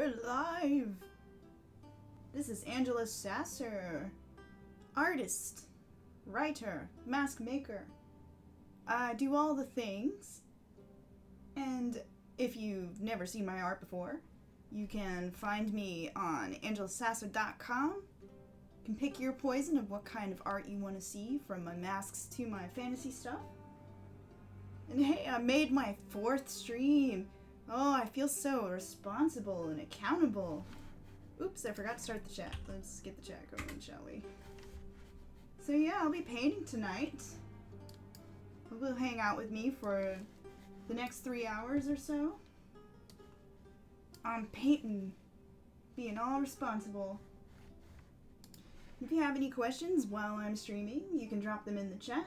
We're live! This is Angela Sasser, artist, writer, mask maker. I do all the things, and if you've never seen my art before, you can find me on angelasasser.com. You can pick your poison of what kind of art you want to see, from my masks to my fantasy stuff. And hey, I made my 4th stream. Oh, I feel so responsible and accountable. Oops, I forgot to start the chat. Let's get the chat going, shall we? So yeah, I'll be painting tonight. Hope you'll hang out with me for the next 3 hours or so. I'm painting, being all responsible. If you have any questions while I'm streaming, you can drop them in the chat.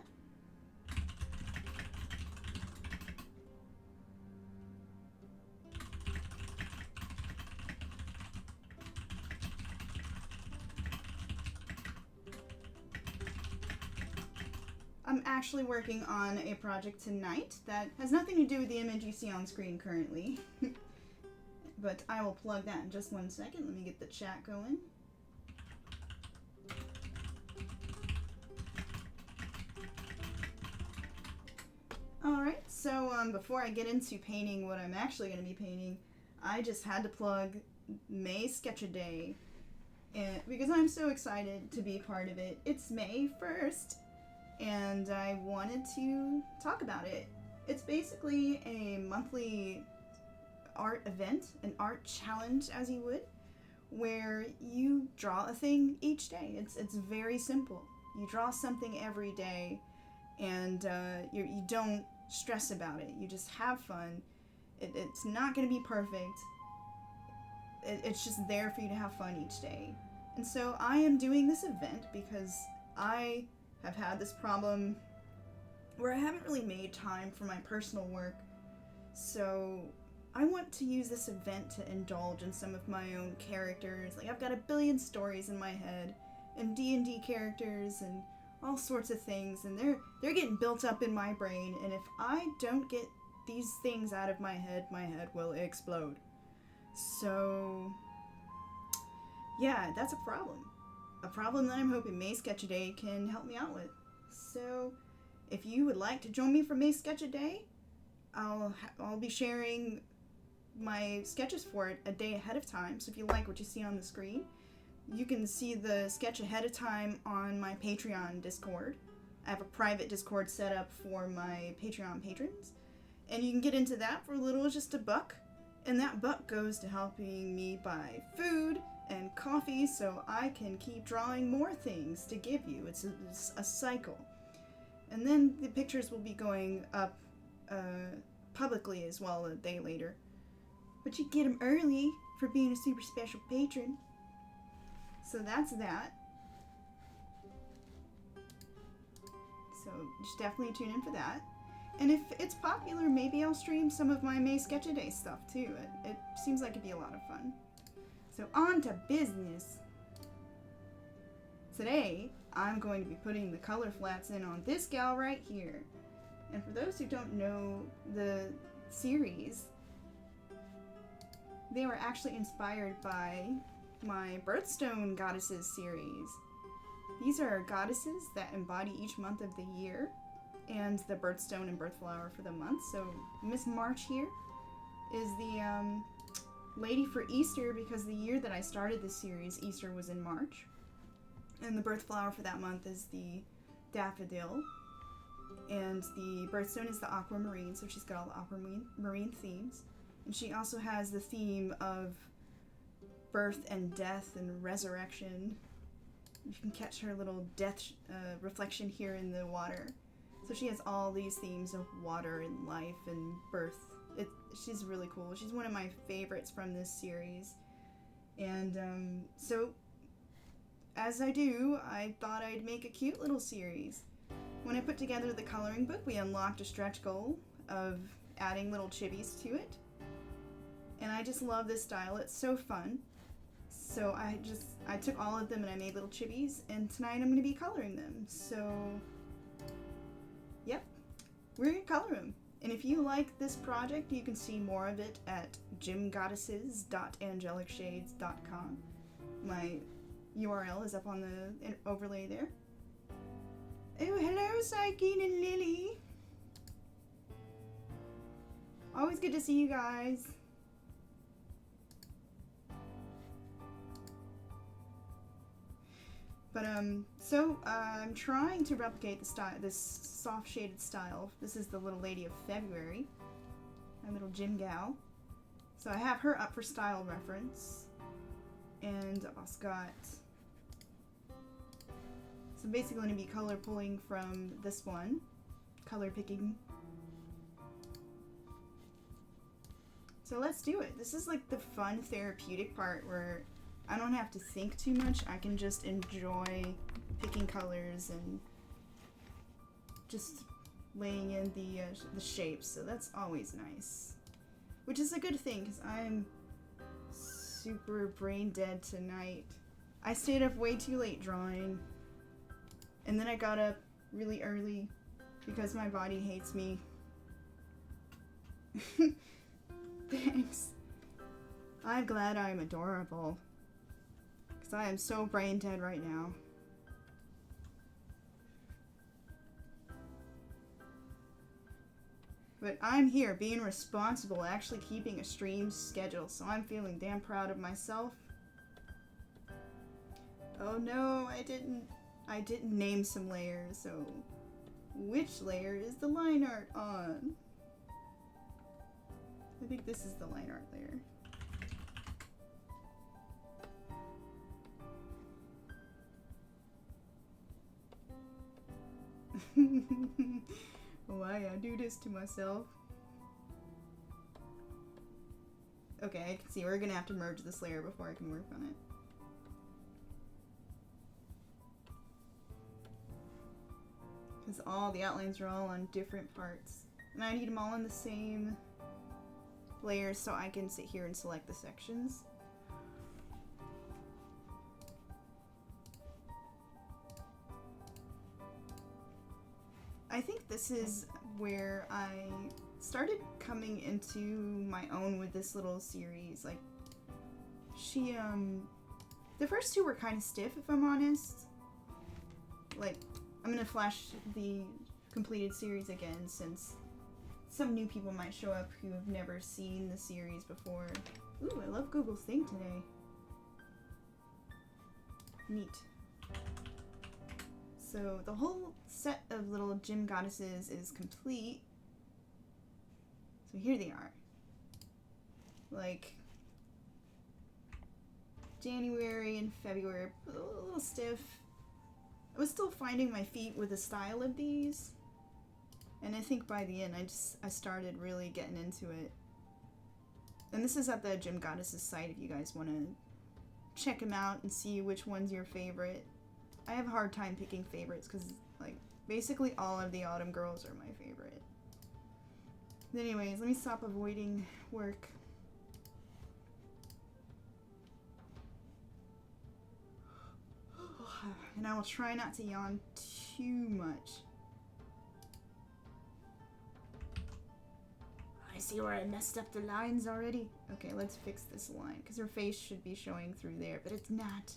I'm actually working on a project tonight that has nothing to do with the image you see on screen currently. But I will plug that in just 1 second. Let me get the chat going. Alright, so before I get into painting what I'm actually going to be painting, I just had to plug May Sketch-A-Day, because I'm so excited to be part of it. It's May 1st. And I wanted to talk about it. It's basically a monthly art event, an art challenge, as you would, where you draw a thing each day. It's very simple. You draw something every day, and you don't stress about it. You just have fun. It's not going to be perfect. It's just there for you to have fun each day. And so I am doing this event because I've had this problem where I haven't really made time for my personal work, so I want to use this event to indulge in some of my own characters. Like, I've got a billion stories in my head, and D&D characters, and all sorts of things, and they're getting built up in my brain, and if I don't get these things out of my head will explode. So, yeah, that's a problem. A problem that I'm hoping May Sketch-A-Day can help me out with. So, if you would like to join me for May Sketch-A-Day, I'll be sharing my sketches for it a day ahead of time. So if you like what you see on the screen, you can see the sketch ahead of time on my Patreon Discord. I have a private Discord set up for my Patreon patrons, and you can get into that for as little as just $1, and that $1 goes to helping me buy food and coffee so I can keep drawing more things to give you. It's a cycle. And then the pictures will be going up publicly as well a day later. But you get them early for being a super special patron. So that's that. So just definitely tune in for that. And if it's popular, maybe I'll stream some of my May Sketch-A-Day stuff too. It seems like it'd be a lot of fun. So on to business. Today, I'm going to be putting the color flats in on this gal right here. And for those who don't know the series, they were actually inspired by my Birthstone Goddesses series. These are goddesses that embody each month of the year, and the birthstone and birthflower for the month. So Miss March here is the lady for Easter, because the year that I started this series, Easter was in March. And the birth flower for that month is the daffodil. And the birthstone is the aquamarine, so she's got all the aquamarine themes. And she also has the theme of birth and death and resurrection. You can catch her little death reflection here in the water. So she has all these themes of water and life and birth. She's really cool. She's one of my favorites from this series. And so, as I do, I thought I'd make a cute little series. When I put together the coloring book, we unlocked a stretch goal of adding little chibis to it. And I just love this style. It's so fun. So I took all of them and I made little chibis, and tonight I'm going to be coloring them. So, yep, we're going to color them. And if you like this project, you can see more of it at gymgoddesses.angelicshades.com. My URL is up on the overlay there. Oh, hello, Psyche and Lily. Always good to see you guys. But so I'm trying to replicate the style, this soft shaded style. This is the little lady of February, my little gym gal. So I have her up for style reference, and I've also got. So I'm basically going to be color pulling from this one, color picking. So let's do it. This is like the fun therapeutic part where I don't have to think too much. I can just enjoy picking colors and just laying in the shapes. So that's always nice, which is a good thing because I'm super brain dead tonight. I stayed up way too late drawing, and then I got up really early because my body hates me. Thanks. I'm glad I'm adorable. Because I am so brain dead right now. But I'm here being responsible, actually keeping a stream schedule, so I'm feeling damn proud of myself. Oh no, I didn't name some layers, so which layer is the line art on? I think this is the line art layer. Why I do this to myself? Okay, I can see we're gonna have to merge this layer before I can work on it. Because all the outlines are all on different parts. And I need them all in the same layers so I can sit here and select the sections. I think this is where I started coming into my own with this little series. Like, the first two were kind of stiff, if I'm honest. Like, I'm gonna flash the completed series again since some new people might show up who have never seen the series before. Ooh, I love Google's thing today. Neat. So the whole set of little gym goddesses is complete. So here they are. Like January and February, a little stiff. I was still finding my feet with the style of these. And I think by the end I started really getting into it. And this is at the Gym Goddesses site if you guys want to check them out and see which one's your favorite. I have a hard time picking favorites because, like, basically all of the Autumn Girls are my favorite. But anyways, let me stop avoiding work. And I will try not to yawn too much. I see where I messed up the lines already. Okay, let's fix this line because her face should be showing through there, but it's not.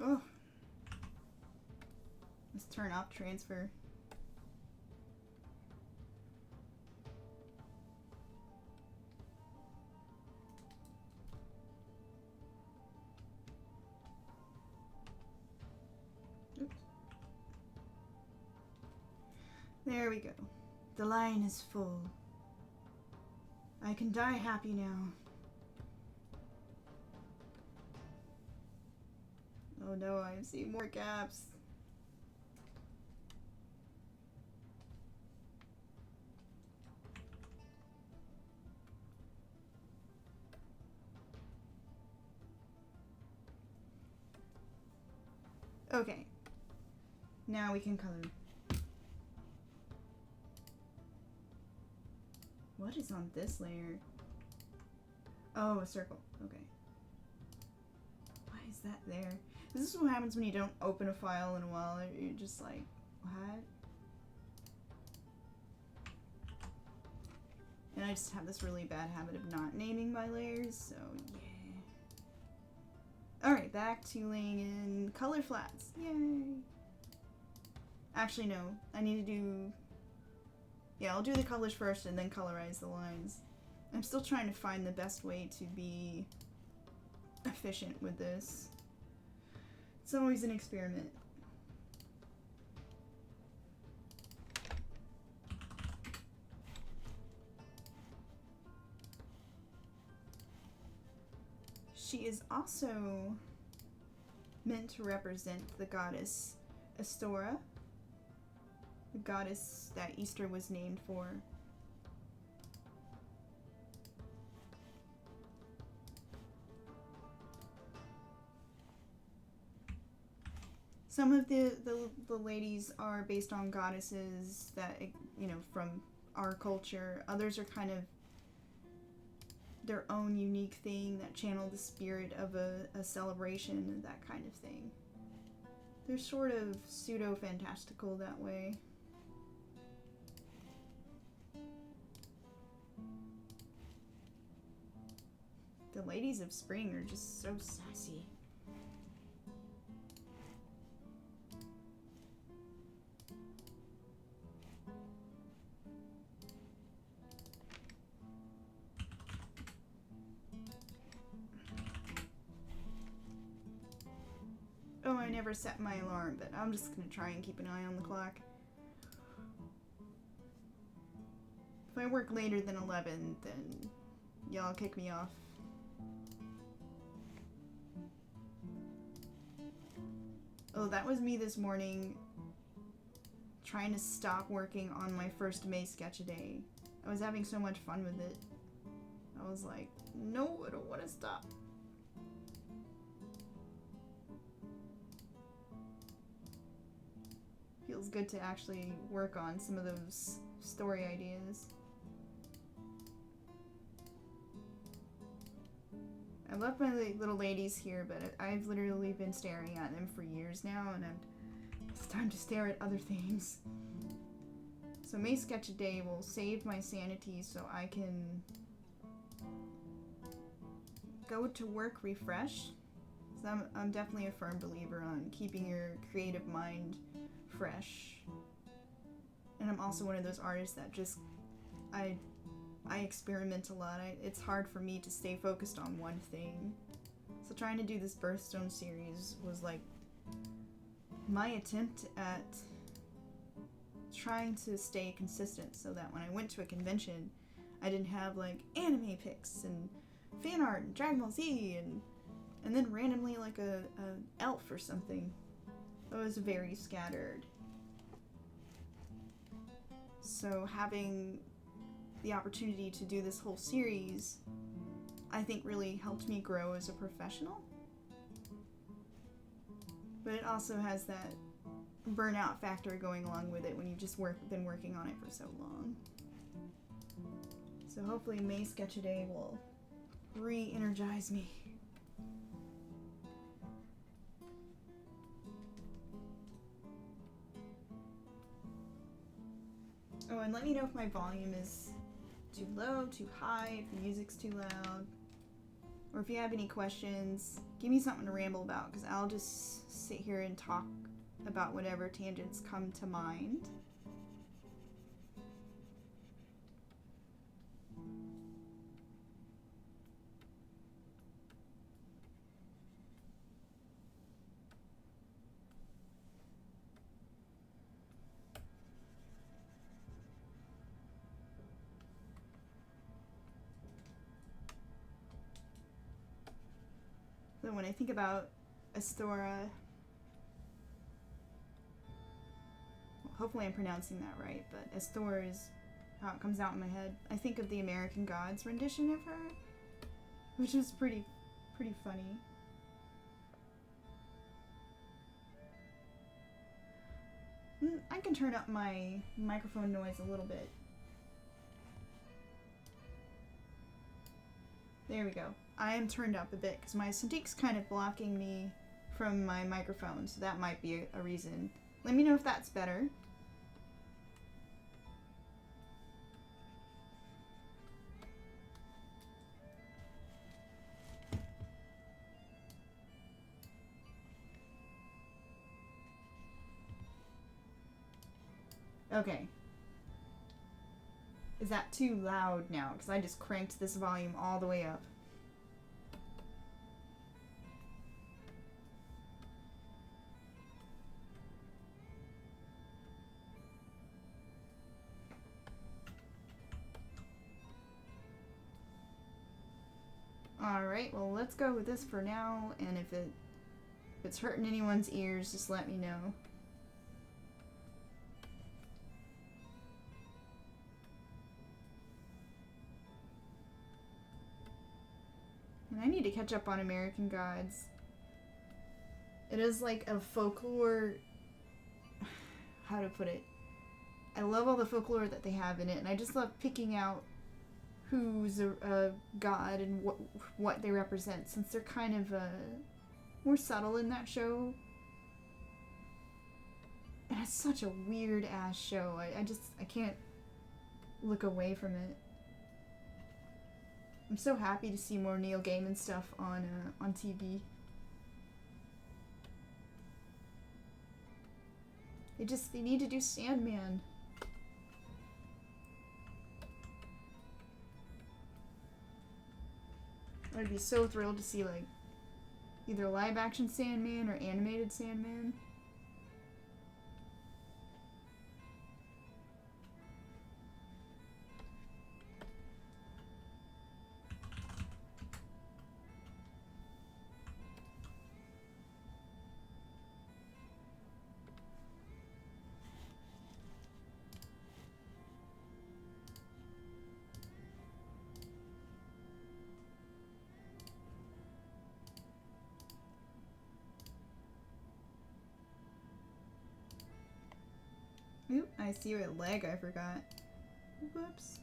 Oh. Let's turn off transfer. Oops. There we go. The line is full. I can die happy now. Oh no, I see more gaps. Okay. Now we can color. What is on this layer? Oh, a circle. Okay. Why is that there? This is what happens when you don't open a file in a while. You're just like, what? And I just have this really bad habit of not naming my layers, so yeah. Alright, back to laying in color flats. Yay! Actually, no. I need to do... Yeah, I'll do the colors first and then colorize the lines. I'm still trying to find the best way to be efficient with this. It's always an experiment. She is also meant to represent the goddess Astora, the goddess that Easter was named for. Some of the ladies are based on goddesses that, you know, from our culture. Others are kind of their own unique thing that channel the spirit of a celebration and that kind of thing. They're sort of pseudo-fantastical that way. The ladies of spring are just so sassy. Oh, I never set my alarm, but I'm just gonna try and keep an eye on the clock. If I work later than 11, then y'all kick me off. Oh, that was me this morning trying to stop working on my first May sketch a day. I was having so much fun with it. I was like, no, I don't want to stop. Feels good to actually work on some of those story ideas. I love my little ladies here, but I've literally been staring at them for years now, and it's time to stare at other things. So May Sketch a Day will save my sanity so I can go to work refreshed. So I'm definitely a firm believer on keeping your creative mind fresh. And I'm also one of those artists that just, I experiment a lot. It's hard for me to stay focused on one thing. So trying to do this Birthstone series was like my attempt at trying to stay consistent so that when I went to a convention, I didn't have like anime pics and fan art and Dragon Ball Z and then randomly like a elf or something. It was very scattered. So having the opportunity to do this whole series, I think really helped me grow as a professional. But it also has that burnout factor going along with it when you've just been working on it for so long. So hopefully May Sketch a Day will re-energize me. Oh, and let me know if my volume is too low, too high, if the music's too loud. Or if you have any questions, give me something to ramble about, because I'll just sit here and talk about whatever tangents come to mind. So when I think about Astora, well, hopefully I'm pronouncing that right, but Astora is how it comes out in my head. I think of the American Gods rendition of her, which is pretty funny. I can turn up my microphone noise a little bit. There we go. I am turned up a bit because my Cintiq's kind of blocking me from my microphone, so that might be a reason. Let me know if that's better. Okay. Is that too loud now? Because I just cranked this volume all the way up. Alright, well let's go with this for now, and if it's hurting anyone's ears, just let me know. And I need to catch up on American Gods. It is like a folklore... how to put it? I love all the folklore that they have in it, and I just love picking out who's a god and what they represent, since they're kind of more subtle in that show. And it's such a weird ass show. I can't look away from it. I'm so happy to see more Neil Gaiman stuff on TV. They need to do Sandman. I'd be so thrilled to see like either live action Sandman or animated Sandman. Oop, I see a leg I forgot. Whoops.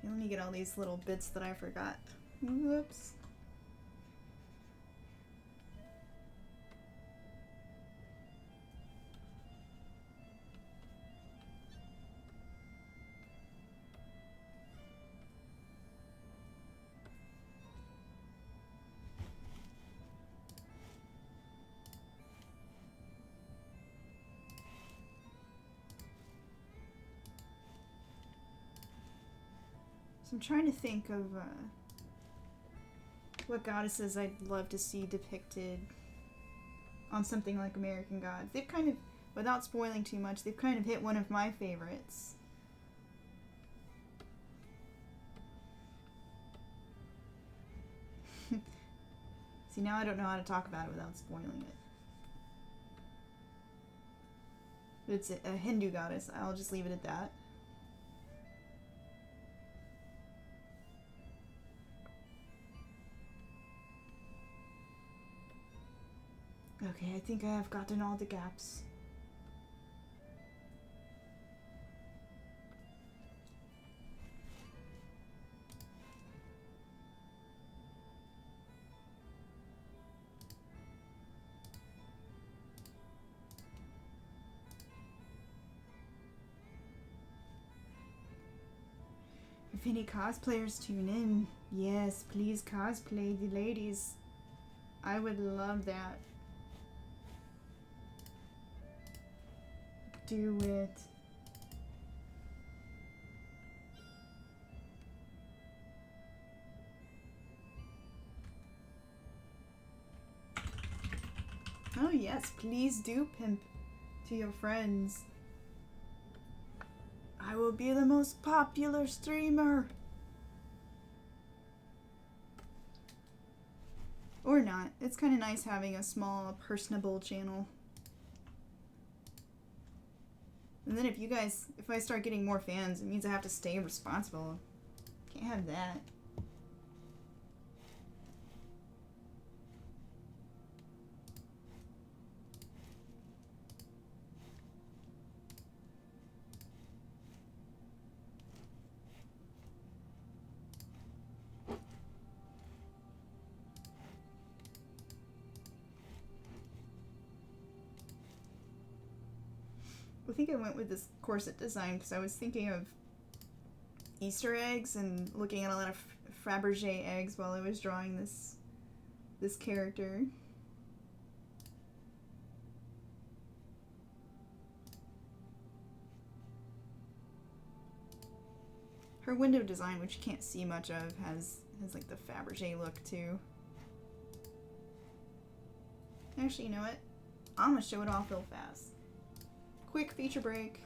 Let me get all these little bits that I forgot. Whoops. So I'm trying to think of what goddesses I'd love to see depicted on something like American Gods. They've kind of, without spoiling too much, they've kind of hit one of my favorites. See, now I don't know how to talk about it without spoiling it. It's a Hindu goddess. I'll just leave it at that. Okay, I think I have gotten all the gaps. If any cosplayers tune in, yes, please cosplay the ladies. I would love that. Do it. Oh yes, please do pimp to your friends. I will be the most popular streamer. Or not. It's kind of nice having a small, personable channel. And then if I start getting more fans, it means I have to stay responsible. Can't have that. I think I went with this corset design because I was thinking of Easter eggs and looking at a lot of Fabergé eggs while I was drawing this character. Her window design, which you can't see much of, has like the Fabergé look too. Actually, you know what? I'm gonna show it off real fast. Quick feature break.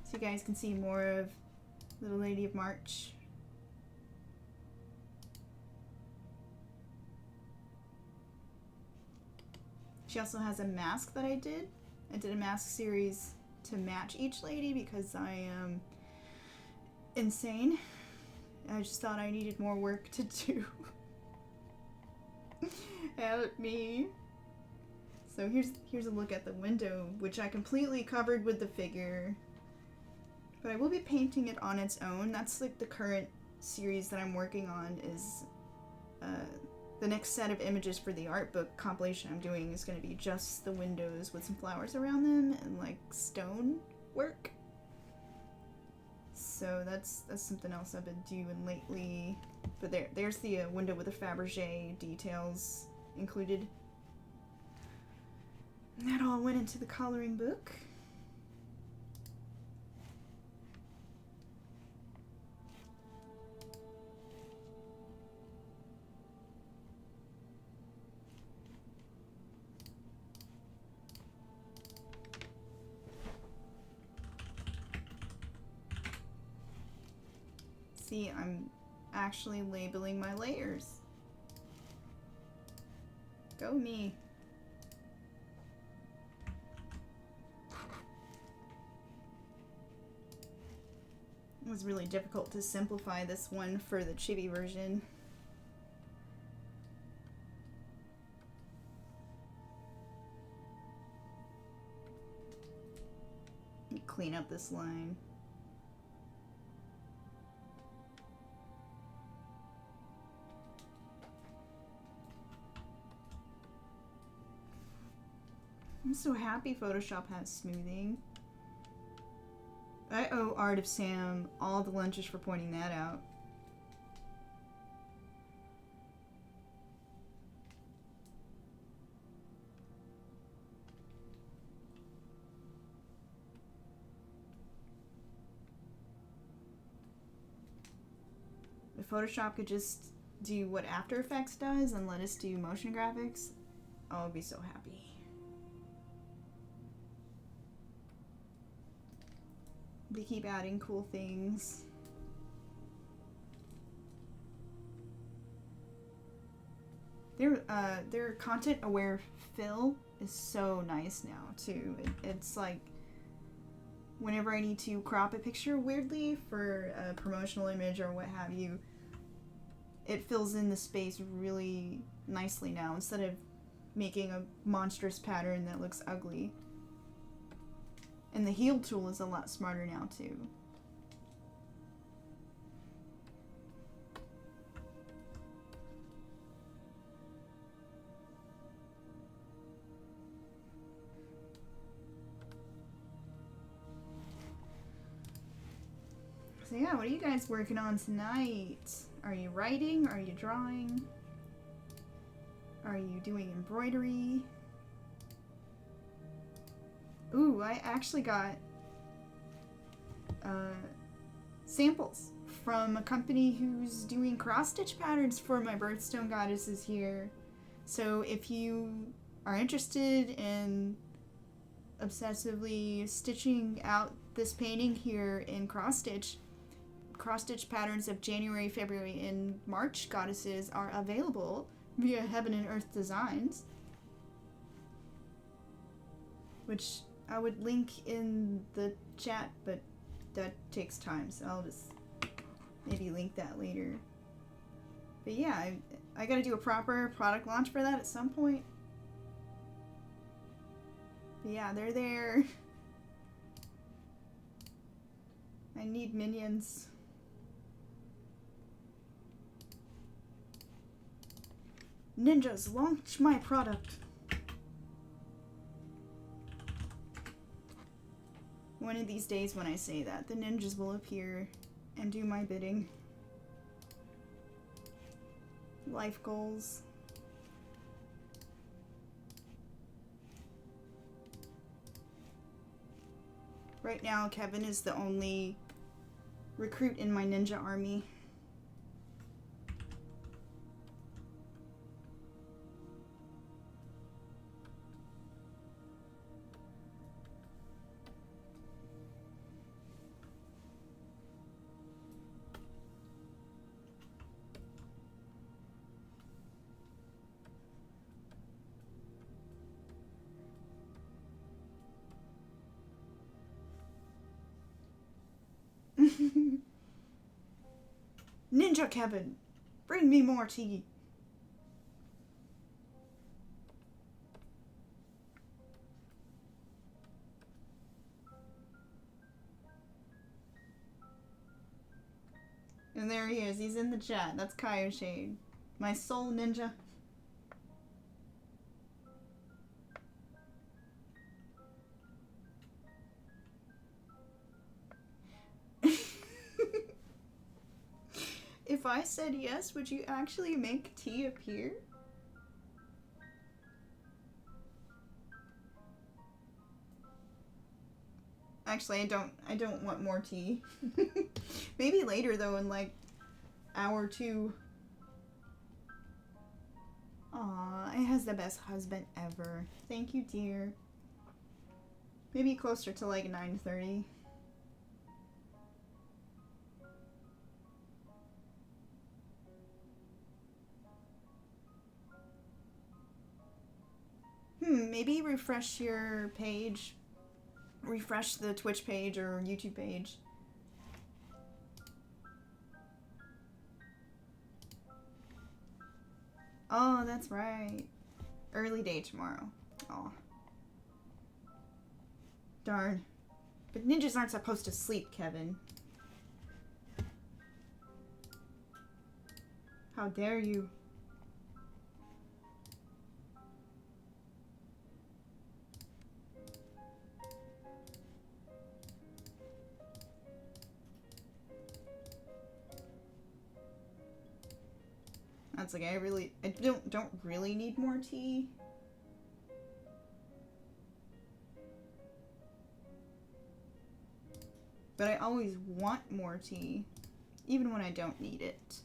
So you guys can see more of Little Lady of March. She also has a mask that I did. I did a mask series to match each lady because I am insane. I just thought I needed more work to do. Help me. So here's a look at the window, which I completely covered with the figure. But I will be painting it on its own. That's like the current series that I'm working on is the next set of images for the art book compilation I'm doing is going to be just the windows with some flowers around them and like stone work. So that's something else I've been doing lately. But there's the window with the Fabergé details included. And that all went into the coloring book. See, I'm actually labeling my layers. Go me. It was really difficult to simplify this one for the chibi version. Clean up this line. I'm so happy Photoshop has smoothing. I owe Art of Sam all the lunches for pointing that out. If Photoshop could just do what After Effects does and let us do motion graphics, I'll be so happy. They keep adding cool things. Their content-aware fill is so nice now too. It's like whenever I need to crop a picture weirdly for a promotional image or what have you, it fills in the space really nicely now instead of making a monstrous pattern that looks ugly. And the heal tool is a lot smarter now too. So yeah, what are you guys working on tonight? Are you writing? Are you drawing? Are you doing embroidery? Ooh, I actually got samples from a company who's doing cross-stitch patterns for my birthstone goddesses here. So if you are interested in obsessively stitching out this painting here in cross-stitch patterns of January, February, and March goddesses are available via Heaven and Earth Designs. which I would link in the chat, but that takes time, so I'll just maybe link that later. But yeah, I gotta do a proper product launch for that at some point. But yeah, they're there. I need minions. Ninjas, launch my product. One of these days when I say that, the ninjas will appear and do my bidding. Life goals. Right now, Kevin is the only recruit in my ninja army. Ninja Kevin, bring me more tea. And there he is. He's in the chat. That's Kaio Shade, my soul ninja. If I said yes, would you actually make tea appear? Actually, I don't want more tea. Maybe later though, in like hour 2. Aw, it has the best husband ever. Thank you, dear. Maybe closer to like 9:30. Maybe refresh your page. Refresh the Twitch page or YouTube page. Oh, that's right. Early day tomorrow. Aw. Darn. But ninjas aren't supposed to sleep, Kevin. How dare you? That's like, I don't really need more tea. But I always want more tea, even when I don't need it.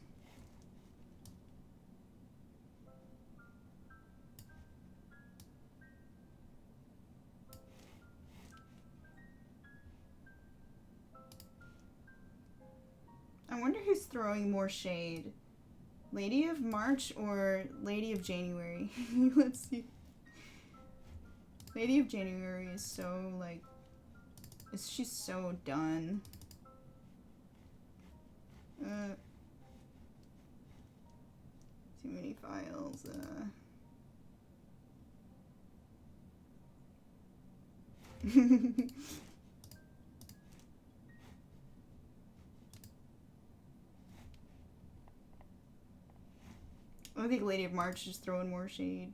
I wonder who's throwing more shade. Lady of March or Lady of January? Let's see. Lady of January is so, like, she's so done. Too many files. I think Lady of March is throwing more shade.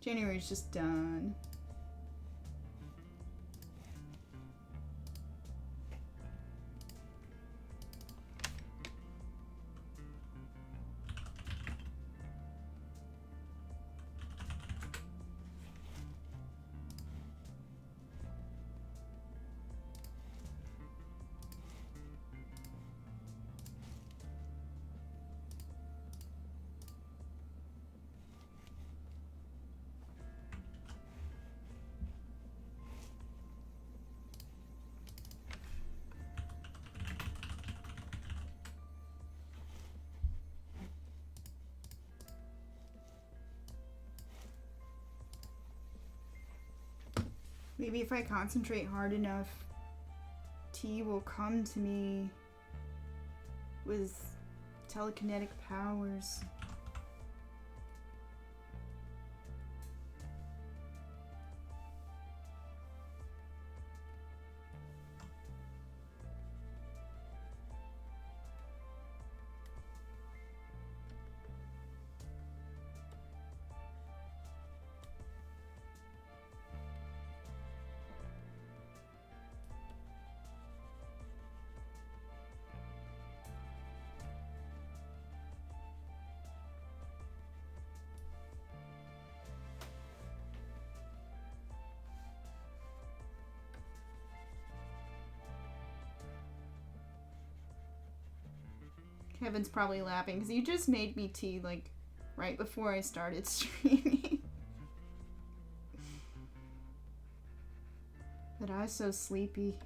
January's just done. Maybe if I concentrate hard enough, tea will come to me with telekinetic powers. Kevin's probably laughing because you just made me tea like right before I started streaming. But I was so sleepy.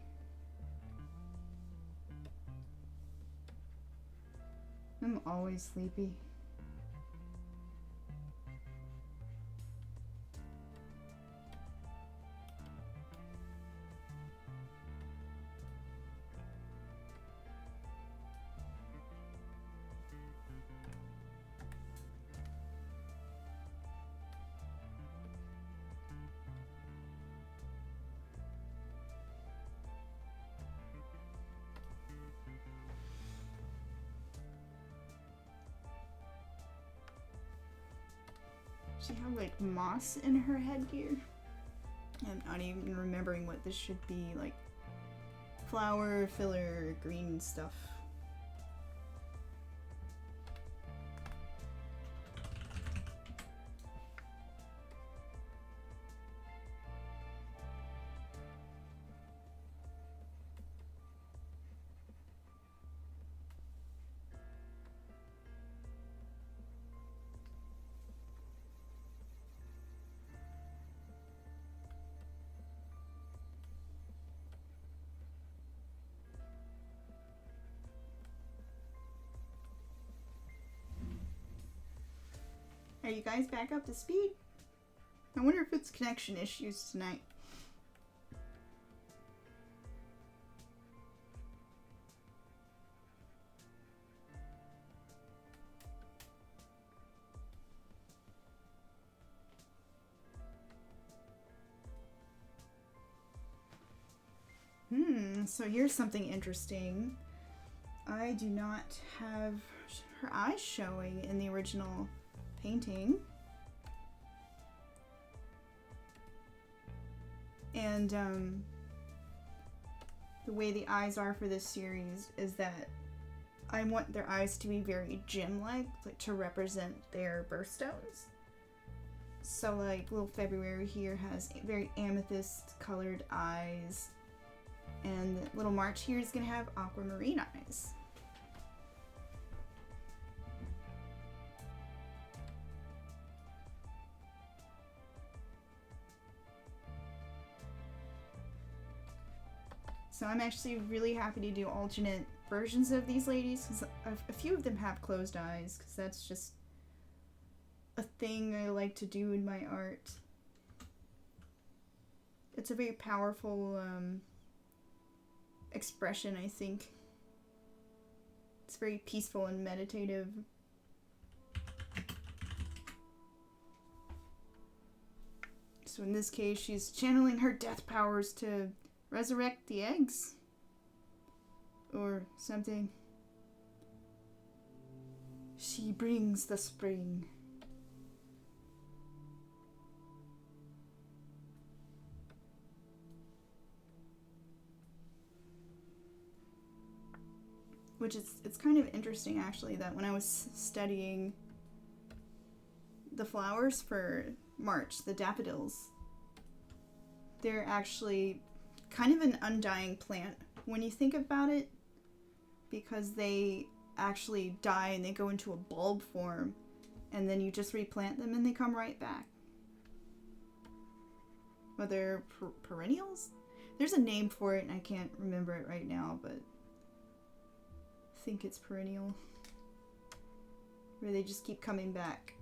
I'm always sleepy. She had like moss in her headgear. I'm not even remembering what this should be, like flower, filler, green stuff. Are you guys back up to speed? I wonder if it's connection issues tonight. So here's something interesting. I do not have her eyes showing in the original painting. And the way the eyes are for this series is that I want their eyes to be very gem-like, like to represent their birthstones. So like little February here has very amethyst colored eyes, and little March here is gonna have aquamarine eyes. So I'm actually really happy to do alternate versions of these ladies, because a few of them have closed eyes, because that's just a thing I like to do in my art. It's a very powerful expression, I think. It's very peaceful and meditative. So in this case, she's channeling her death powers to resurrect the eggs or something. She brings the spring. Which is, it's kind of interesting actually that when I was studying the flowers for March, the daffodils, they're actually kind of an undying plant when you think about it, because they actually die and they go into a bulb form, and then you just replant them and they come right back. Well, they're perennials? There's a name for it and I can't remember it right now, but I think it's perennial, where they just keep coming back.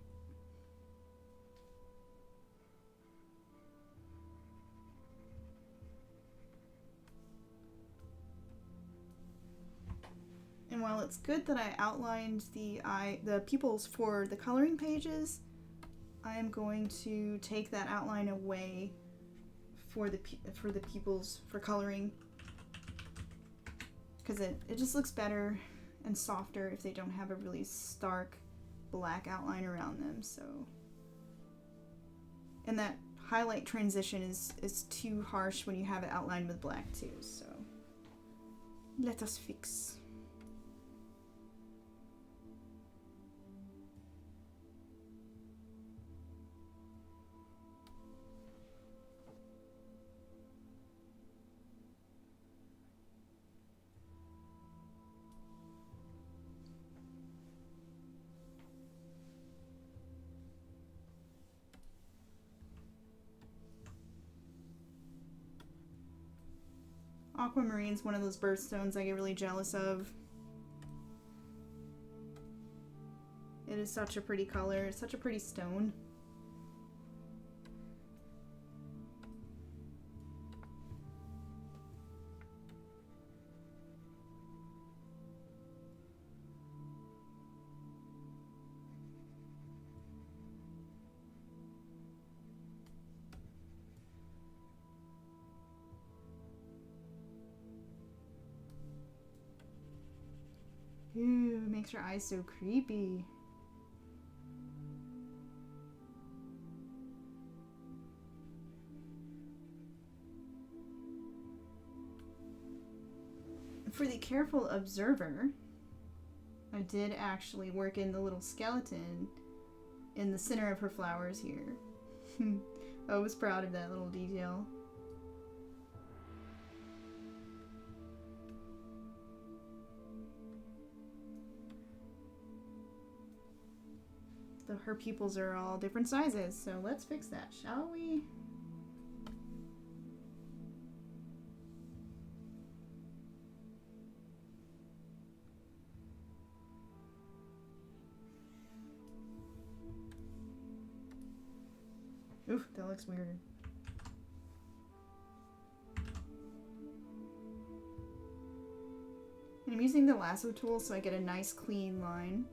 it's good that I outlined the pupils for the coloring pages. I am going to take that outline away for the pupils for coloring, because it just looks better and softer if they don't have a really stark black outline around them. So, and that highlight transition is too harsh when you have it outlined with black too. So let us fix. Aquamarine's one of those birthstones I get really jealous of. It is such a pretty color. It's such a pretty stone. Ew, makes her eyes so creepy. For the careful observer, I did actually work in the little skeleton in the center of her flowers here. I was proud of that little detail. Her pupils are all different sizes, so let's fix that, shall we? Oof, that looks weird. And I'm using the lasso tool so I get a nice clean line.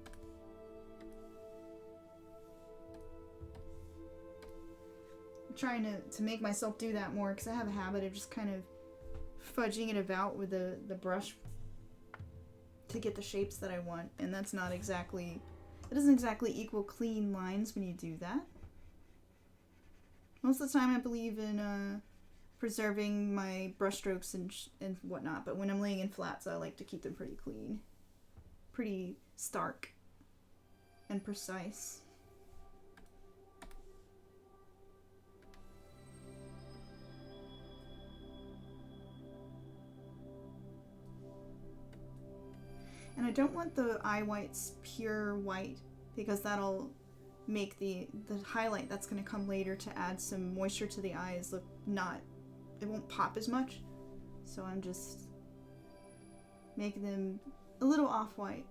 Trying to make myself do that more, because I have a habit of just kind of fudging it about with the brush to get the shapes that I want, and that's not exactly, it doesn't exactly equal clean lines when you do that. Most of the time I believe in preserving my brush strokes and whatnot, but when I'm laying in flats I like to keep them pretty clean, pretty stark and precise. And I don't want the eye whites pure white, because that'll make the highlight that's going to come later to add some moisture to the eyes look it won't pop as much. So I'm just making them a little off-white.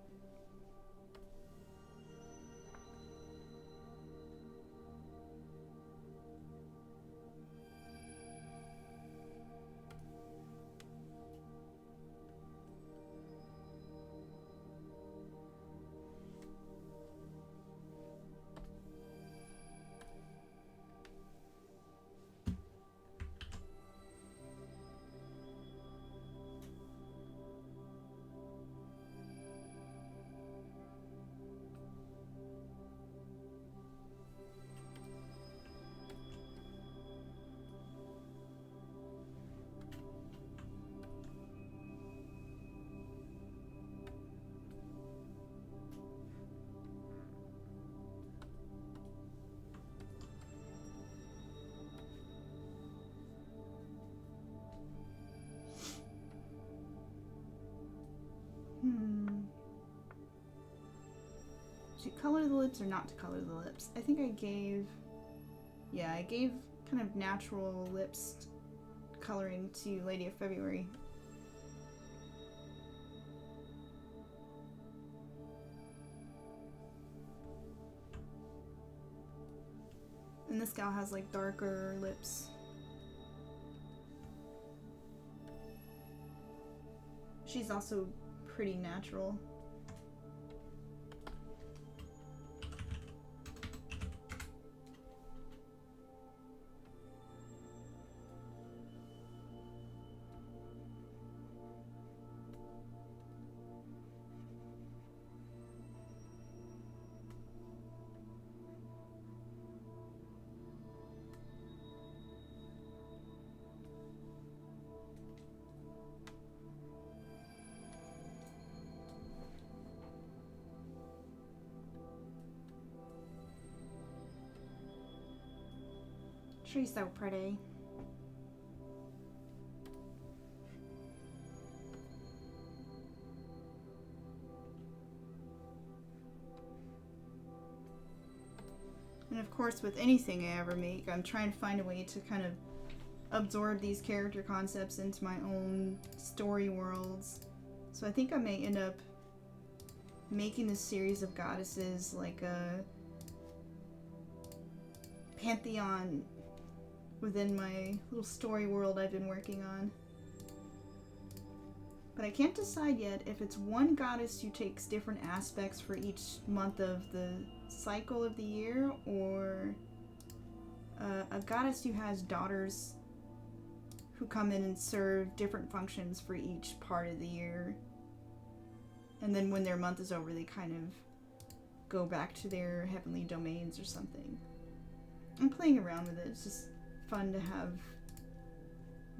To color the lips or not to color the lips? I think I gave kind of natural lips coloring to Lady of February. And this gal has like darker lips. She's also pretty natural. She's so pretty. And of course, with anything I ever make, I'm trying to find a way to kind of absorb these character concepts into my own story worlds. So I think I may end up making this series of goddesses like a pantheon within my little story world I've been working on. But I can't decide yet if it's one goddess who takes different aspects for each month of the cycle of the year, or a goddess who has daughters who come in and serve different functions for each part of the year. And then when their month is over, they kind of go back to their heavenly domains or something. I'm playing around with it. It's just fun to have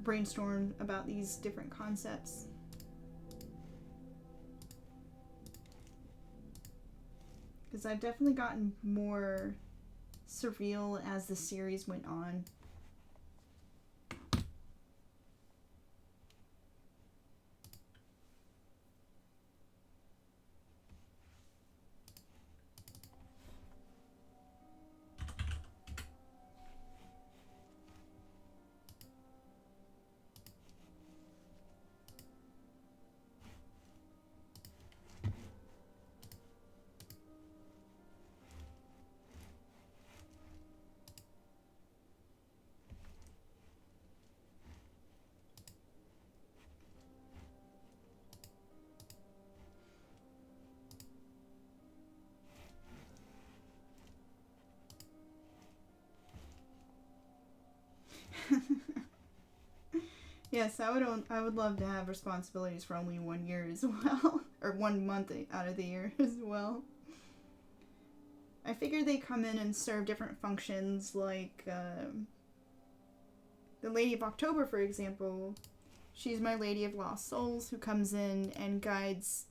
brainstorm about these different concepts. Because I've definitely gotten more surreal as the series went on. Yes, I would love to have responsibilities for only 1 year as well. Or 1 month out of the year as well. I figure they come in and serve different functions, like the Lady of October, for example. She's my Lady of Lost Souls who comes in and guides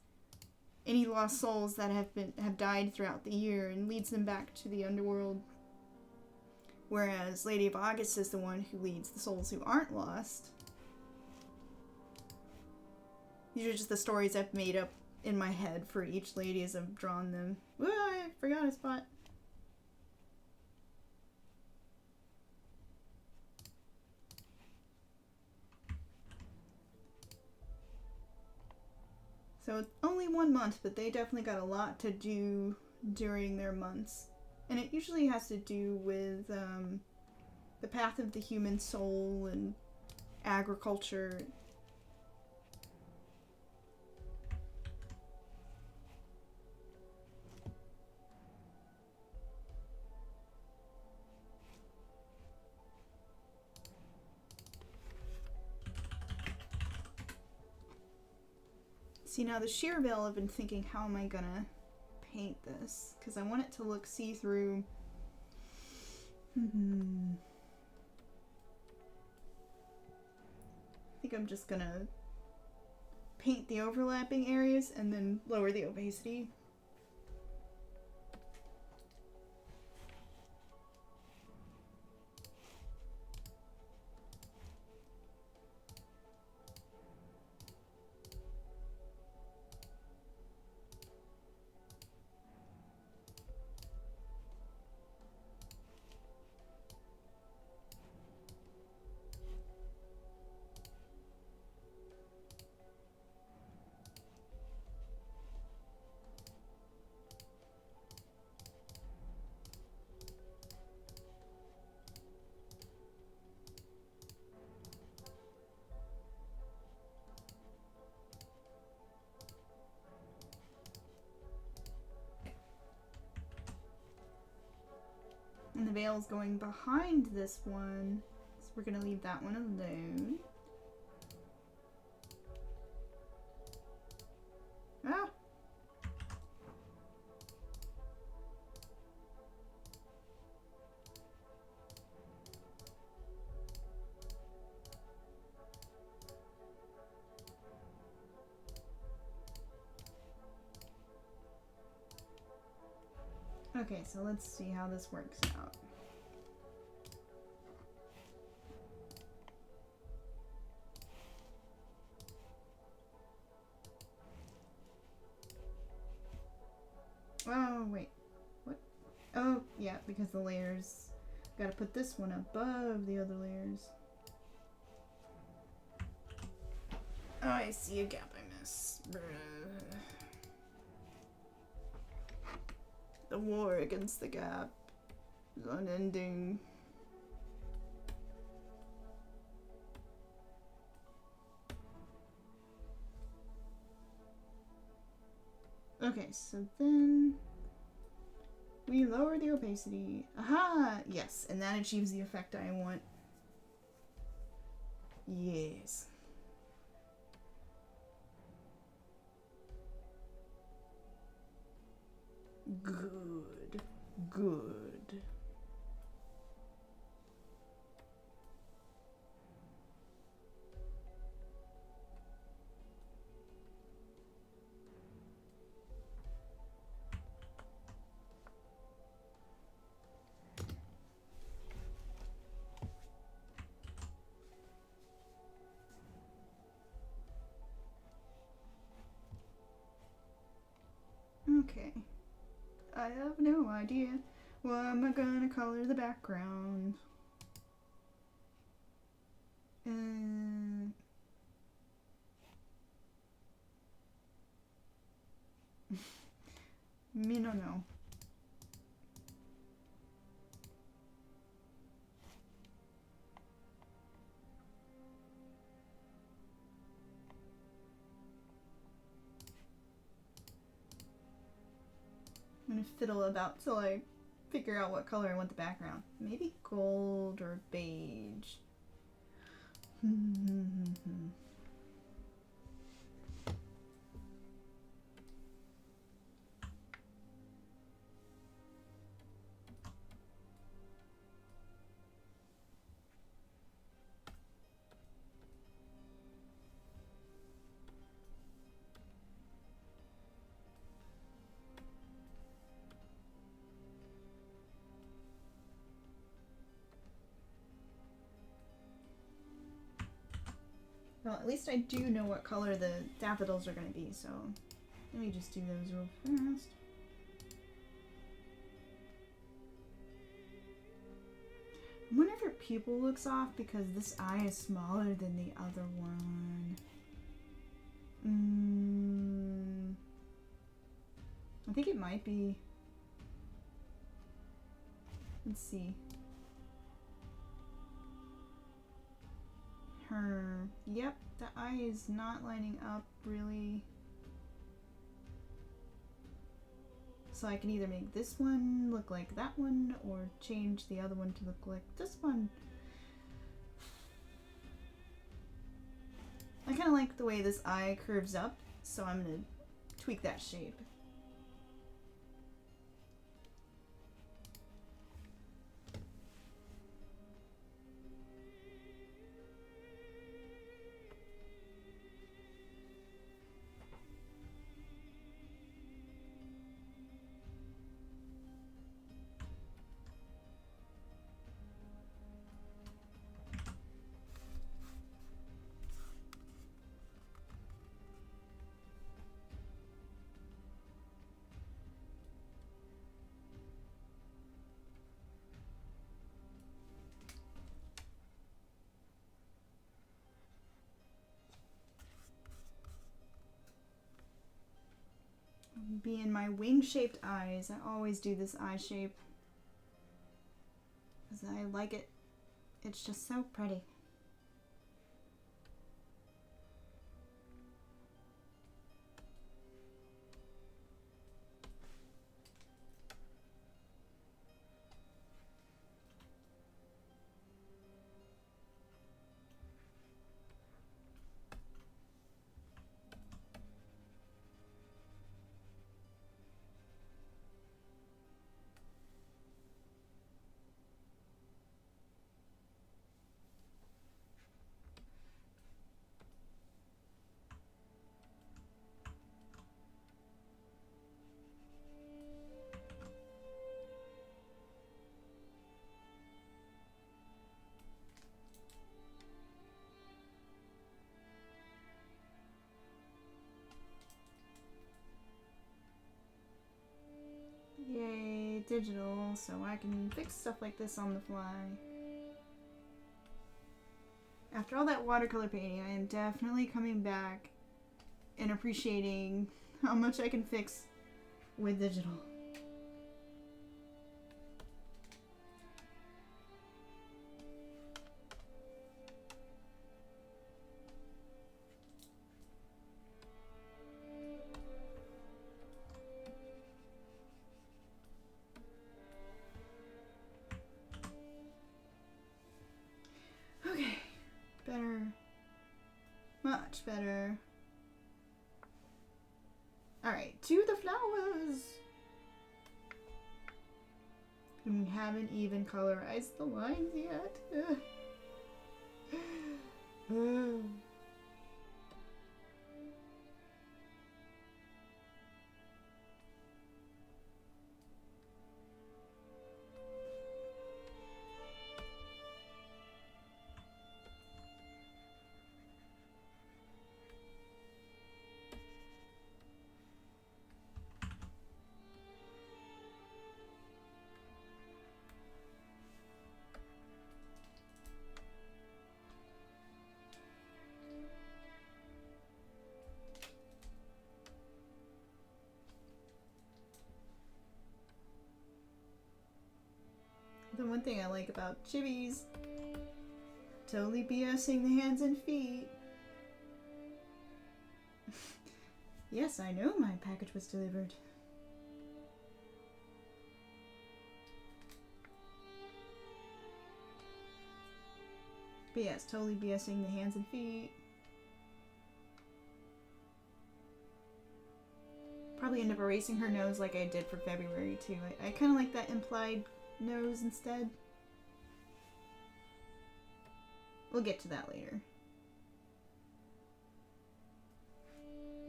any lost souls that have died throughout the year and leads them back to the underworld. Whereas Lady of August is the one who leads the souls who aren't lost. These are just the stories I've made up in my head for each lady as I've drawn them. Whoa, I forgot a spot. So it's only 1 month, but they definitely got a lot to do during their months. And it usually has to do with the path of the human soul and agriculture. See, now the sheer veil, I've been thinking, how am I gonna paint this? Because I want it to look see-through. I think I'm just gonna paint the overlapping areas and then lower the opacity. And the veil's going behind this one, so we're gonna leave that one alone. Ah! Okay, so let's see how this works out. Oh, wait. What? Oh, yeah, because the layers. Gotta put this one above the other layers. Oh, I see a gap I miss. The war against the gap is unending. Okay, so then we lower the opacity. Aha! Yes, and that achieves the effect I want. Yes. Good. Good. Okay. I have no idea what am I gonna color the background. Me no no. I'm gonna fiddle about till I figure out what color I want the background. Maybe gold or beige. Well, at least I do know what color the daffodils are going to be, so let me just do those real fast. I wonder if her pupil looks off because this eye is smaller than the other one. I think it might be. Let's see. Yep, the eye is not lining up really. So I can either make this one look like that one or change the other one to look like this one. I kind of like the way this eye curves up, so I'm going to tweak that shape. Being my wing-shaped eyes, I always do this eye shape because I like it. It's just so pretty. digital so I can fix stuff like this on the fly. After all that watercolor painting, I am definitely coming back and appreciating how much I can fix with digital. Okay, better. Much better. Alright, to the flowers! And we haven't even colorized the lines yet. The one thing I like about chibis, totally BSing the hands and feet. Yes, I know my package was delivered. But yes, totally BSing the hands and feet. Probably end up erasing her nose like I did for February too. I kind of like that implied nose instead. We'll get to that later.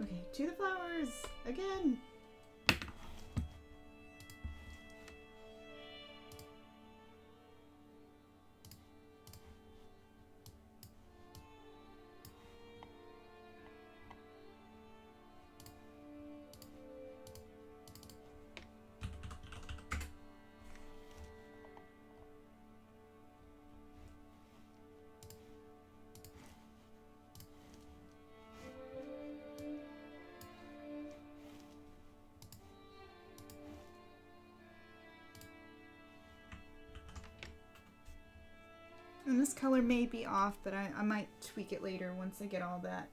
Okay, to the flowers again. And this color may be off, but I might tweak it later once I get all that.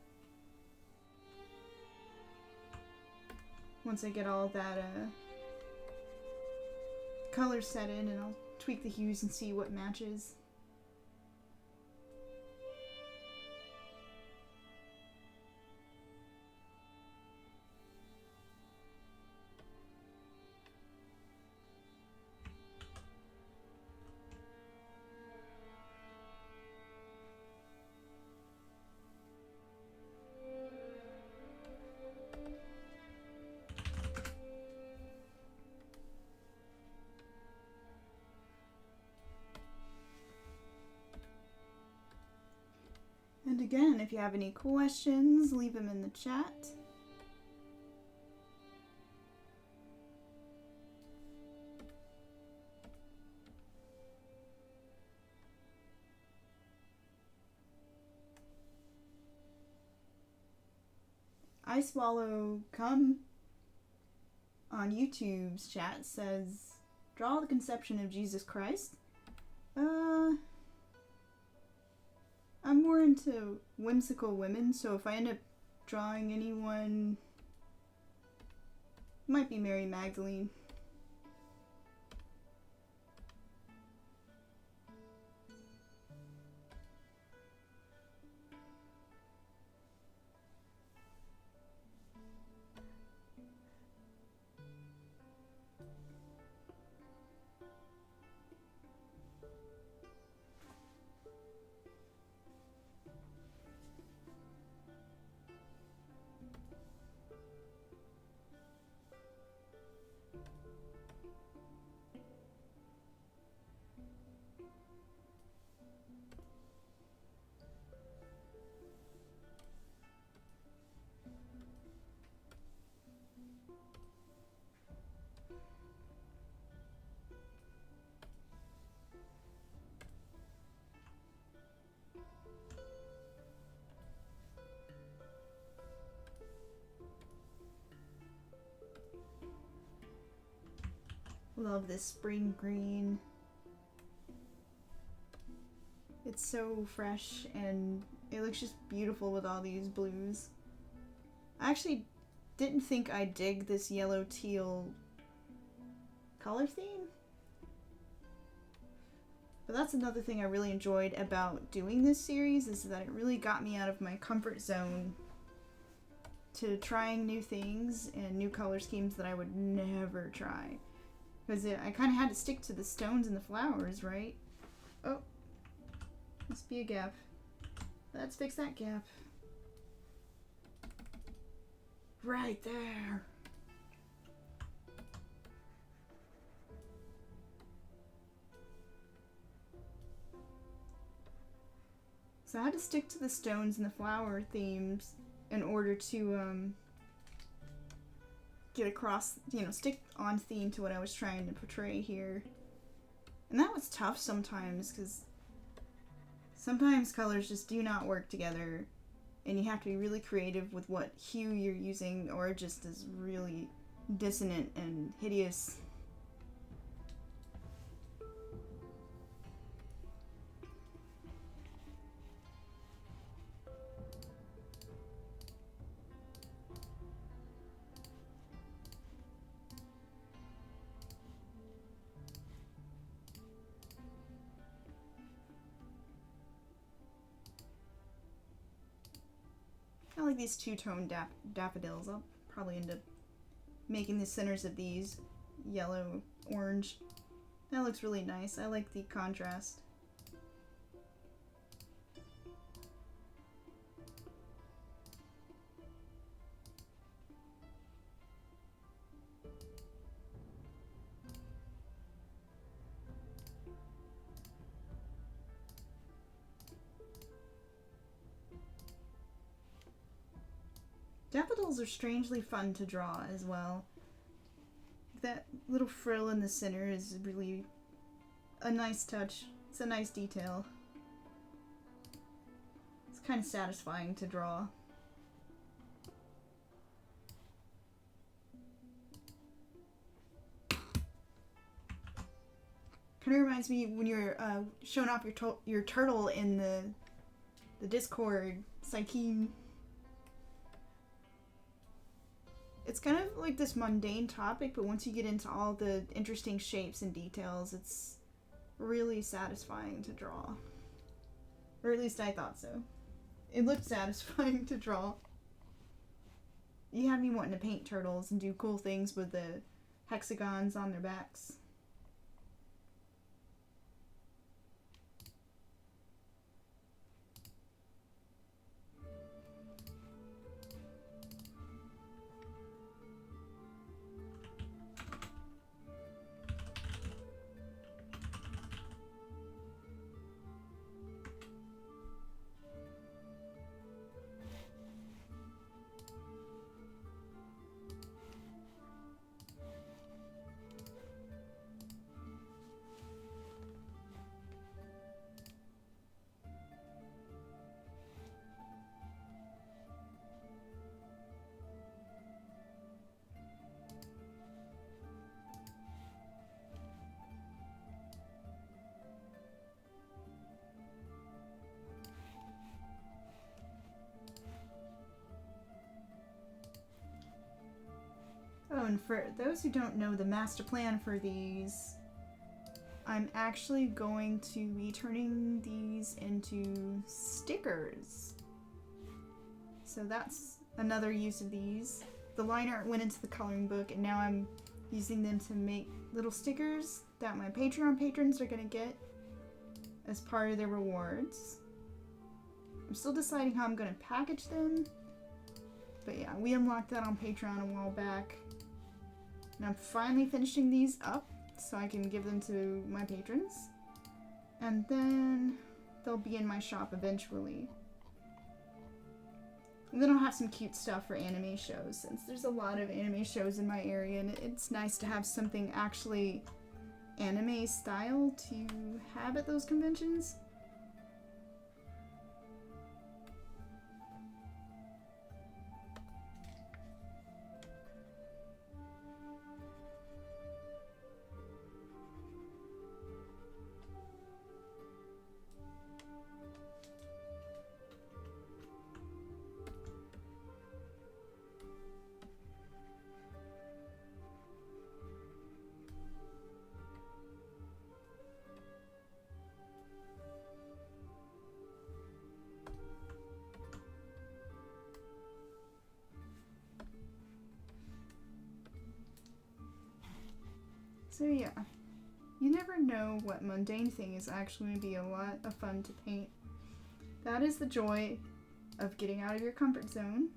Once I get all that color set in, and I'll tweak the hues and see what matches. And again, if you have any questions, leave them in the chat. I Swallow Come on YouTube's chat says, draw the conception of Jesus Christ. I'm more into whimsical women, so if I end up drawing anyone, it might be Mary Magdalene. Love this spring green. It's so fresh and it looks just beautiful with all these blues. I actually didn't think I'd dig this yellow teal color theme. But that's another thing I really enjoyed about doing this series, is that it really got me out of my comfort zone to trying new things and new color schemes that I would never try. Because I kind of had to stick to the stones and the flowers, right? Oh, must be a gap. Let's fix that gap. Right there. So I had to stick to the stones and the flower themes in order to get across, stick on theme to what I was trying to portray here. And that was tough sometimes, because sometimes colors just do not work together, and you have to be really creative with what hue you're using, or it just is really dissonant and hideous. I like these two-tone daffodils. I'll probably end up making the centers of these yellow, orange. That looks really nice. I like the contrast. Daffodils are strangely fun to draw as well. That little frill in the center is really a nice touch. It's a nice detail. It's kind of satisfying to draw. Kind of reminds me when you're showing off your turtle in the Discord, Psyche. It's kind of like this mundane topic, but once you get into all the interesting shapes and details, it's really satisfying to draw. Or at least I thought so. It looked satisfying to draw. You had me wanting to paint turtles and do cool things with the hexagons on their backs. Oh, and for those who don't know the master plan for these, I'm actually going to be turning these into stickers. So that's another use of these. The line art went into the coloring book, and now I'm using them to make little stickers that my Patreon patrons are going to get as part of their rewards. I'm still deciding how I'm going to package them. But yeah, we unlocked that on Patreon a while back. And I'm finally finishing these up so I can give them to my patrons. And then they'll be in my shop eventually. And then I'll have some cute stuff for anime shows, since there's a lot of anime shows in my area, and it's nice to have something actually anime style to have at those conventions. So yeah, you never know what mundane thing is actually going to be a lot of fun to paint. That is the joy of getting out of your comfort zone.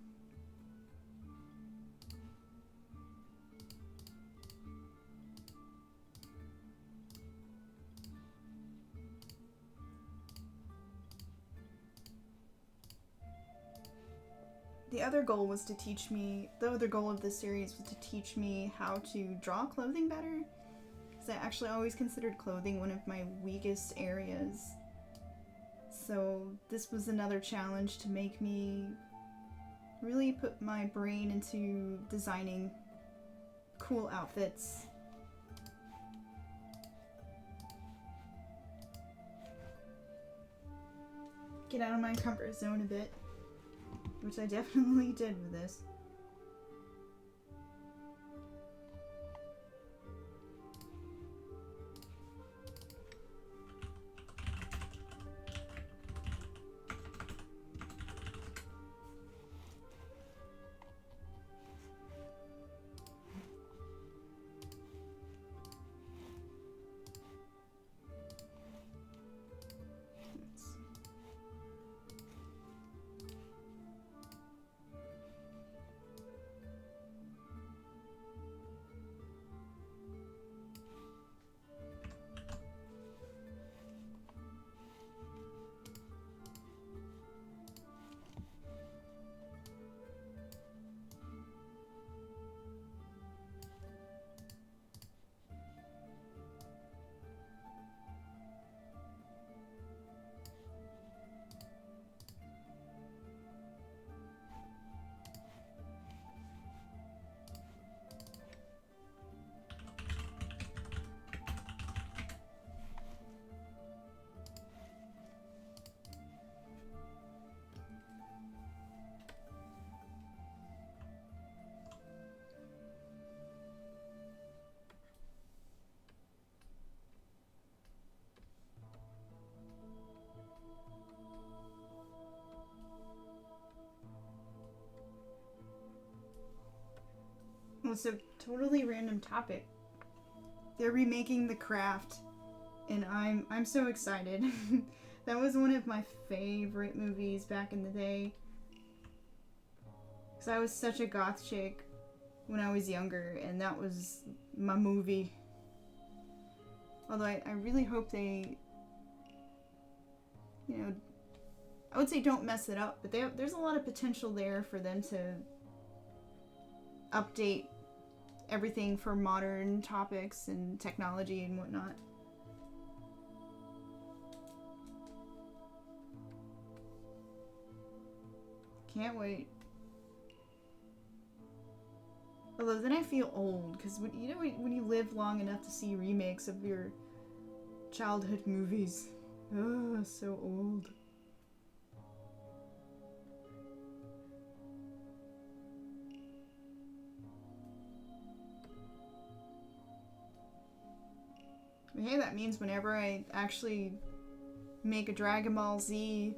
The other goal was to teach me, the other goal of this series was to teach me how to draw clothing better. Because I actually always considered clothing one of my weakest areas. So this was another challenge to make me really put my brain into designing cool outfits. Get out of my comfort zone a bit. Which I definitely did with this. Well, it's a totally random topic. They're remaking The Craft, and I'm so excited. That was one of my favorite movies back in the day. Because I was such a goth chick when I was younger, and that was my movie. Although I really hope they, I would say don't mess it up, but there's a lot of potential there for them to update everything for modern topics and technology and whatnot. Can't wait. Although then I feel old, because when you live long enough to see remakes of your childhood movies. Oh, so old. Hey, that means whenever I actually make a Dragon Ball Z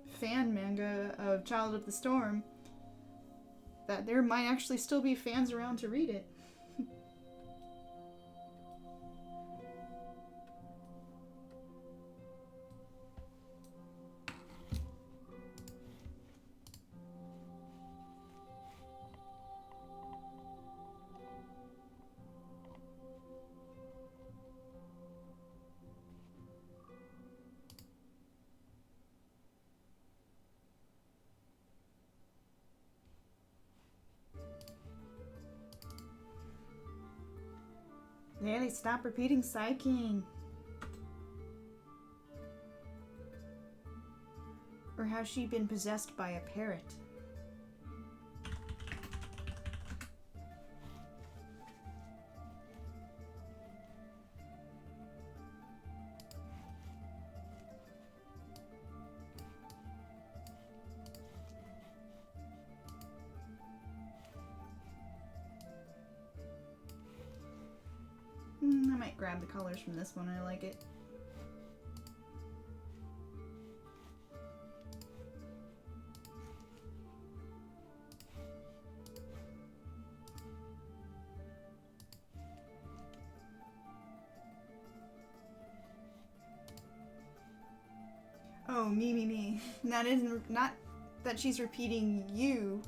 fan manga of Child of the Storm, that there might actually still be fans around to read it. Yeah, they stop repeating Psyking. Or has she been possessed by a parrot? I might grab the colors from this one. I like it. Oh, me. That isn't, not that she's repeating you,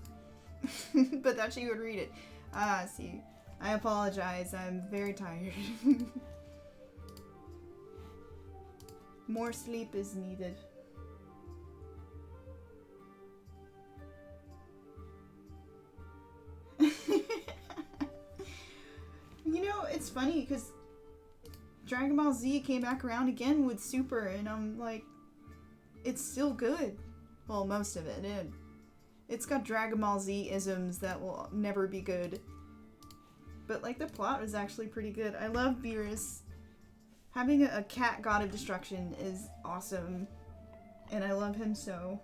but that she would read it. See. I apologize. I'm very tired. More sleep is needed. You know, it's funny because Dragon Ball Z came back around again with Super, and I'm like, it's still good. Well, most of it. It's got Dragon Ball Z isms that will never be good. But, like, the plot was actually pretty good. I love Beerus. Having a cat god of destruction is awesome. And I love him so.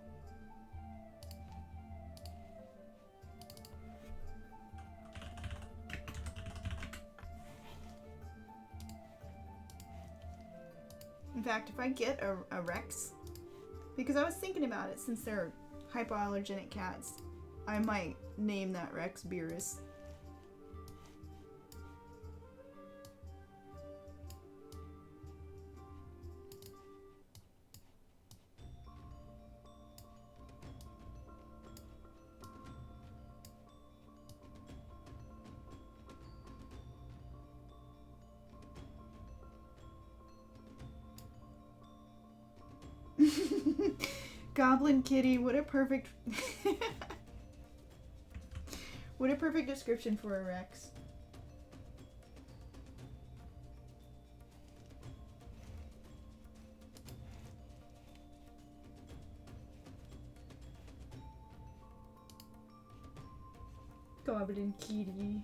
In fact, if I get a Rex, because I was thinking about it, since they're hypoallergenic cats, I might name that Rex Beerus. Goblin Kitty, what a perfect what a perfect description for a Rex. Goblin Kitty.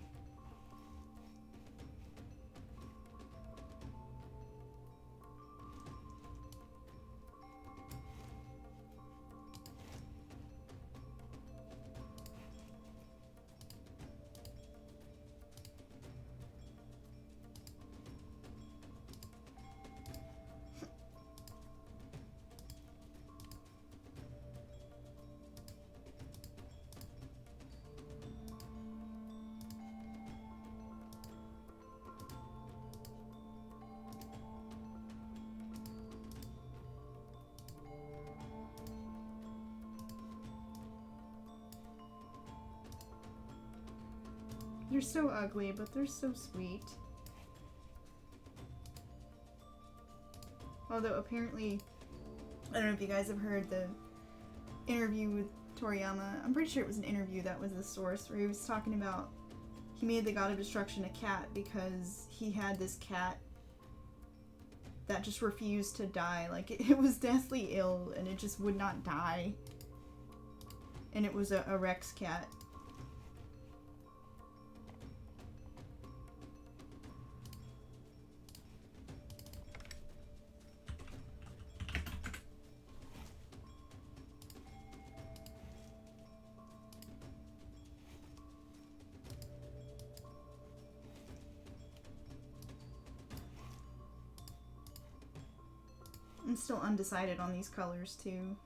They're so ugly, but they're so sweet. Although apparently, I don't know if you guys have heard the interview with Toriyama. I'm pretty sure it was an interview that was the source, where he was talking about he made the God of Destruction a cat because he had this cat that just refused to die. Like, it was deathly ill and it just would not die. And it was a Rex cat. I'm still undecided on these colors too.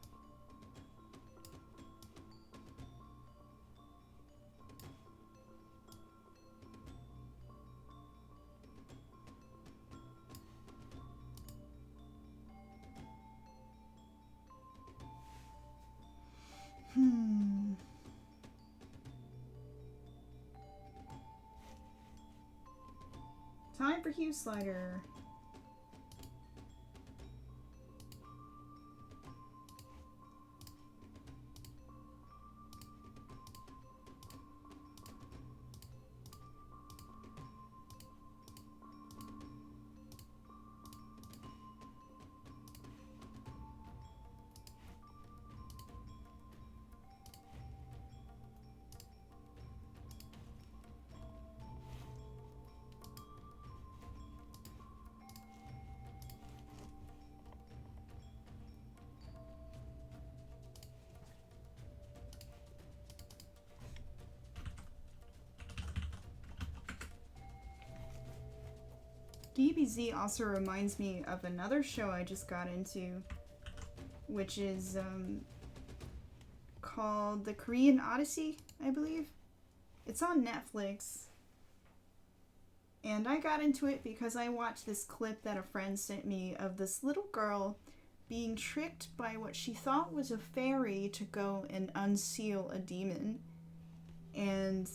Time for Hue Slider. DBZ also reminds me of another show I just got into, which is called The Korean Odyssey, I believe. It's on Netflix. And I got into it because I watched this clip that a friend sent me of this little girl being tricked by what she thought was a fairy to go and unseal a demon. And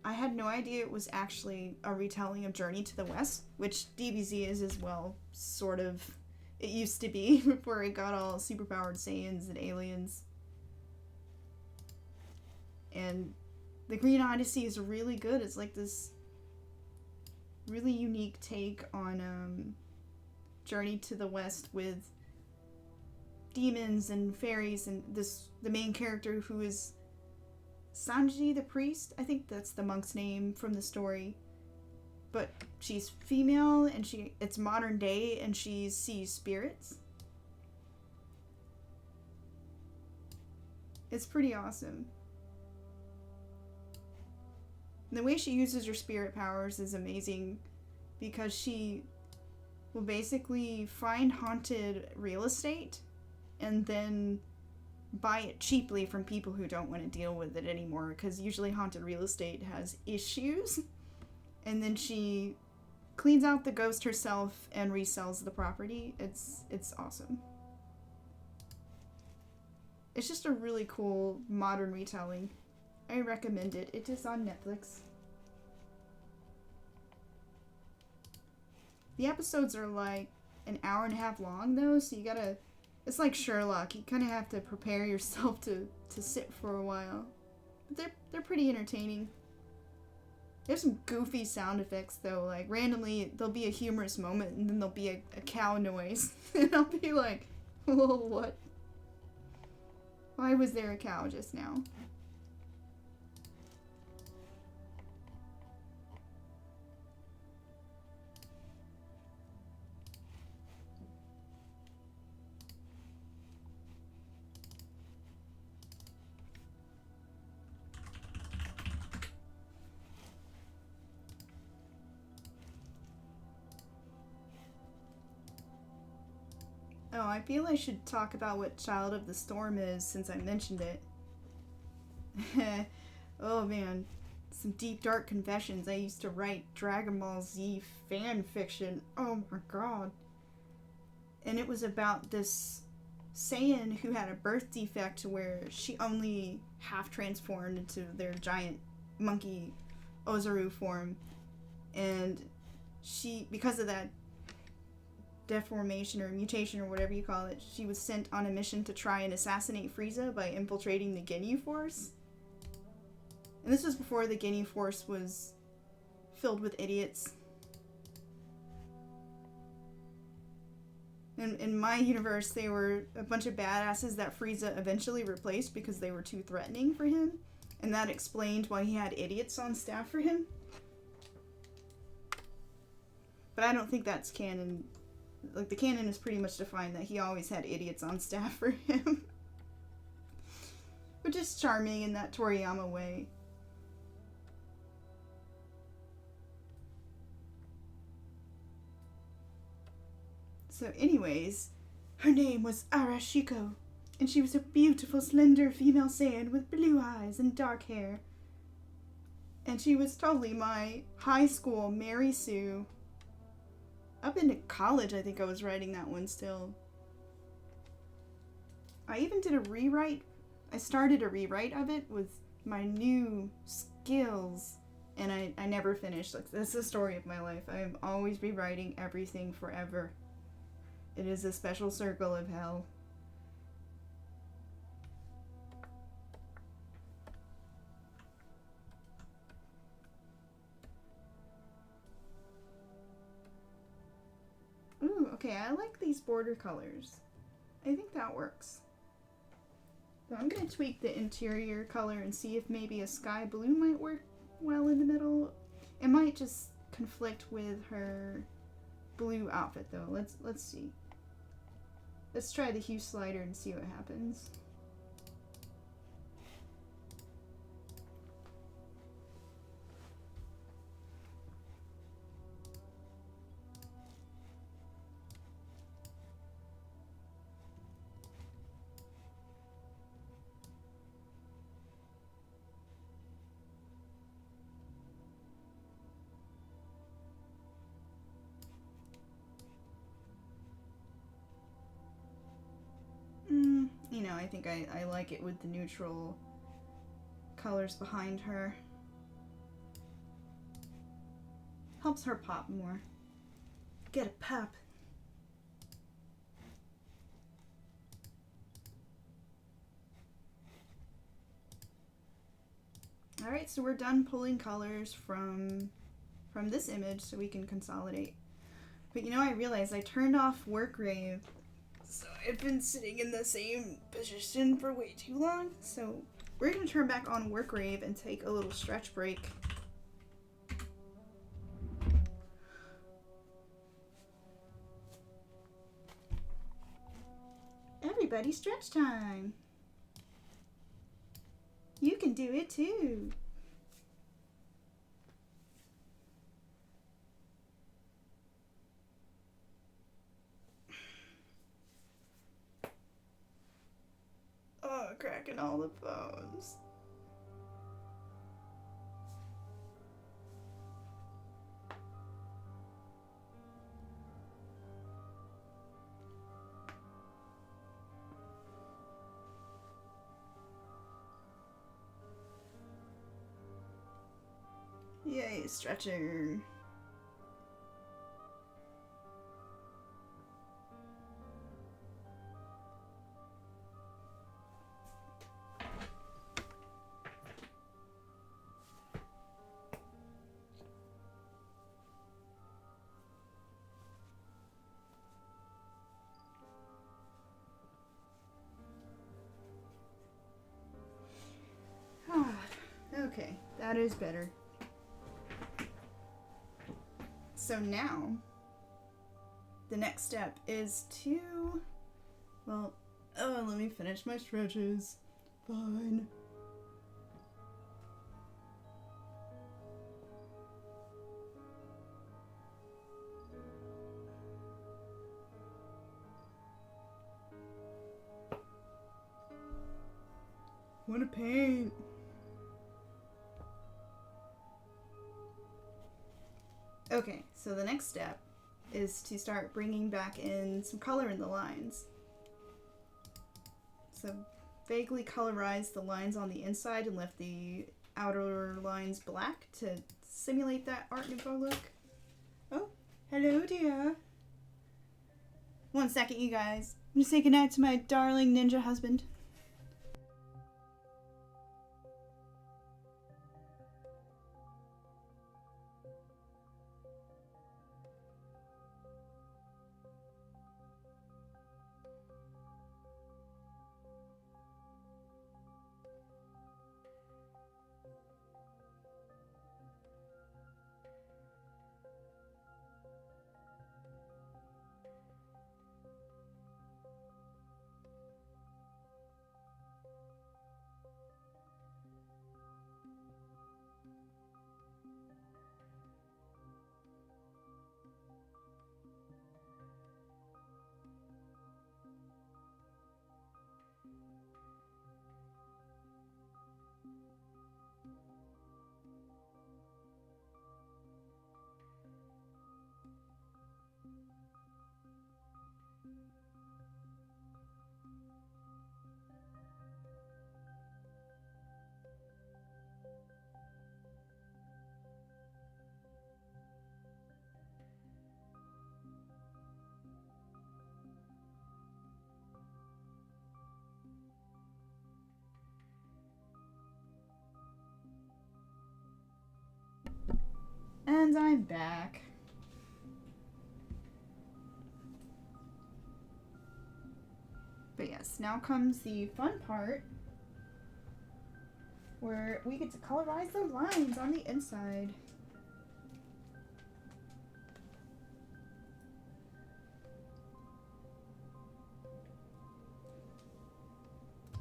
I had no idea it was actually a retelling of Journey to the West, which DBZ is as well, sort of. It used to be before it got all superpowered Saiyans and aliens. And the Green Odyssey is really good. It's like this really unique take on Journey to the West with demons and fairies, and the main character who is Sanji the priest. I think that's the monk's name from the story. But she's female, and it's modern day, and she sees spirits. It's pretty awesome. And the way she uses her spirit powers is amazing, because she will basically find haunted real estate and then buy it cheaply from people who don't want to deal with it anymore, because usually haunted real estate has issues. And then she cleans out the ghost herself and resells the property. It's awesome. It's just a really cool modern retelling. I recommend it. It is on Netflix. The episodes are like an hour and a half long though, so you gotta... It's like Sherlock. You kind of have to prepare yourself to sit for a while. But they're pretty entertaining. There's some goofy sound effects though, like randomly there'll be a humorous moment and then there'll be a cow noise. And I'll be like, whoa, what? Why was there a cow just now? Oh, I feel I should talk about what Child of the Storm is since I mentioned it. Oh man, some deep dark confessions. I used to write Dragon Ball Z fan fiction. Oh my god. And it was about this Saiyan who had a birth defect where she only half transformed into their giant monkey Ozaru form. And she, because of that deformation or mutation or whatever you call it, she was sent on a mission to try and assassinate Frieza by infiltrating the Ginyu Force. And this was before the Ginyu Force was filled with idiots. In my universe, they were a bunch of badasses that Frieza eventually replaced because they were too threatening for him. And that explained why he had idiots on staff for him. But I don't think that's canon. Like, the canon is pretty much defined that he always had idiots on staff for him. Which is charming in that Toriyama way. So anyways, her name was Arashiko, and she was a beautiful, slender female Saiyan with blue eyes and dark hair. And she was totally my high school Mary Sue. Up into college, I think I was writing that one still. I even did a rewrite. I started a rewrite of it with my new skills, and I never finished. Like, that's the story of my life. I am always rewriting everything forever. It is a special circle of hell. Ooh, okay, I like these border colors. I think that works. So I'm going to tweak the interior color and see if maybe a sky blue might work well in the middle. It might just conflict with her blue outfit though. Let's see. Let's try the hue slider and see what happens. you know, I think I like it with the neutral colors behind her. Helps her pop more. Get a pop. Alright, so we're done pulling colors from this image so we can consolidate. But you know, I realized I turned off work rave, so I've been sitting in the same position for way too long. So we're going to turn back on work rave and take a little stretch break. Everybody stretch time. You can do it too. Oh, cracking all the bones. Yay, stretching. Okay, that is better. So now, the next step is to, well, let me finish my stretches. Fine. Wanna paint? Okay, so the next step is to start bringing back in some color in the lines. So vaguely colorize the lines on the inside and left the outer lines black to simulate that Art Nouveau look. Oh, hello dear. 1 second, you guys. I'm gonna say goodnight to my darling ninja husband. And I'm back. But yes, now comes the fun part where we get to colorize the lines on the inside.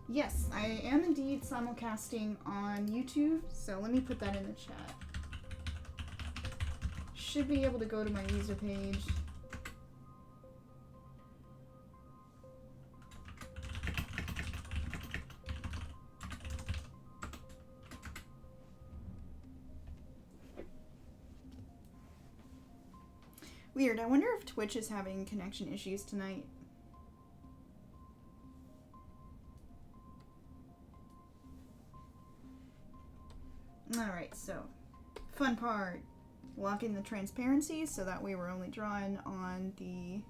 Yes, I am indeed simulcasting on YouTube, so let me put that in the chat. Should be able to go to my user page. Weird, I wonder if Twitch is having connection issues tonight. Alright, so fun part. Lock in the transparency so that way we're only drawing on the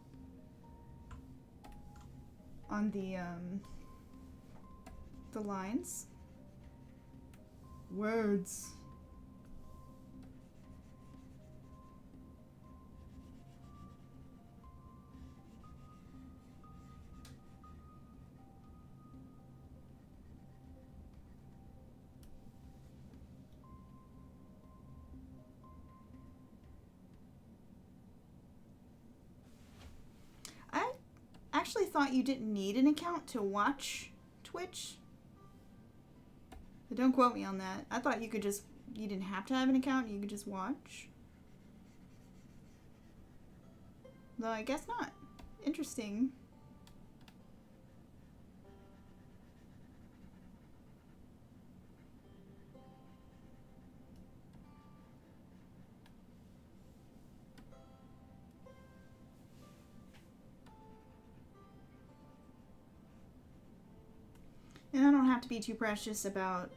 lines. Words. I actually thought you didn't need an account to watch Twitch. But don't quote me on that. I thought you didn't have to have an account, you could just watch. Though I guess not. Interesting. And I don't have to be too precious about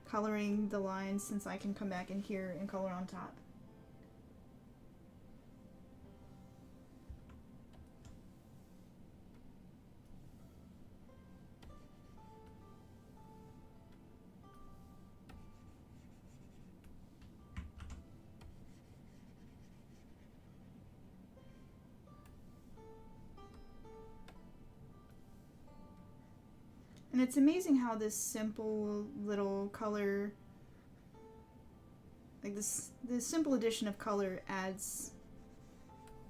coloring the lines since I can come back in here and color on top. And it's amazing how this simple little color, like this simple addition of color adds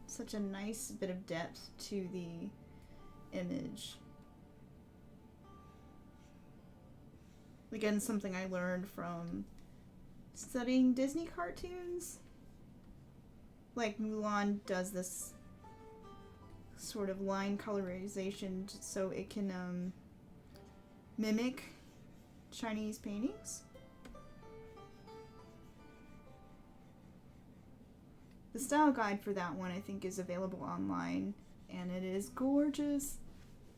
such a nice bit of depth to the image. Again, something I learned from studying Disney cartoons. Like Mulan does this sort of line colorization so it can mimic Chinese paintings. The style guide for that one I think is available online and it is gorgeous.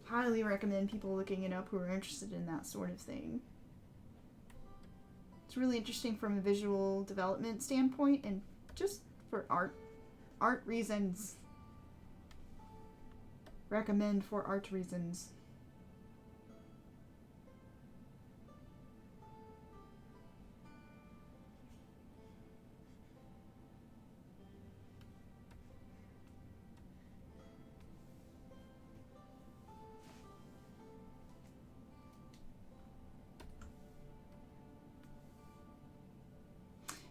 Highly recommend people looking it up who are interested in that sort of thing. It's really interesting from a visual development standpoint and just for art reasons. Recommend for art reasons.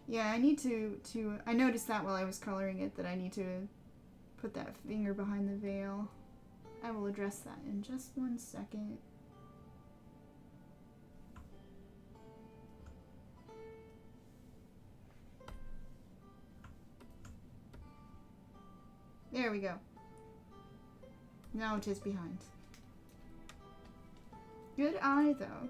Yeah, I need to I noticed that while I was coloring it that I need to put that finger behind the veil. I will address that in just 1 second. There we go. Now it is behind. Good eye, though.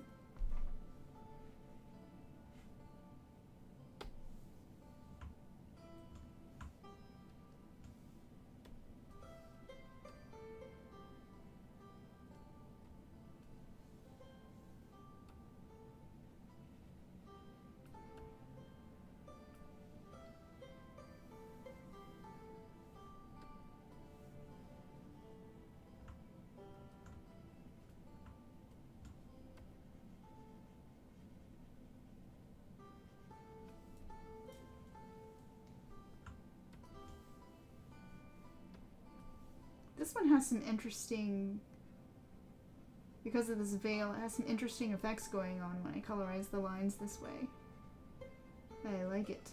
This one has some interesting, because of this veil, it has some interesting effects going on when I colorize the lines this way. I like it.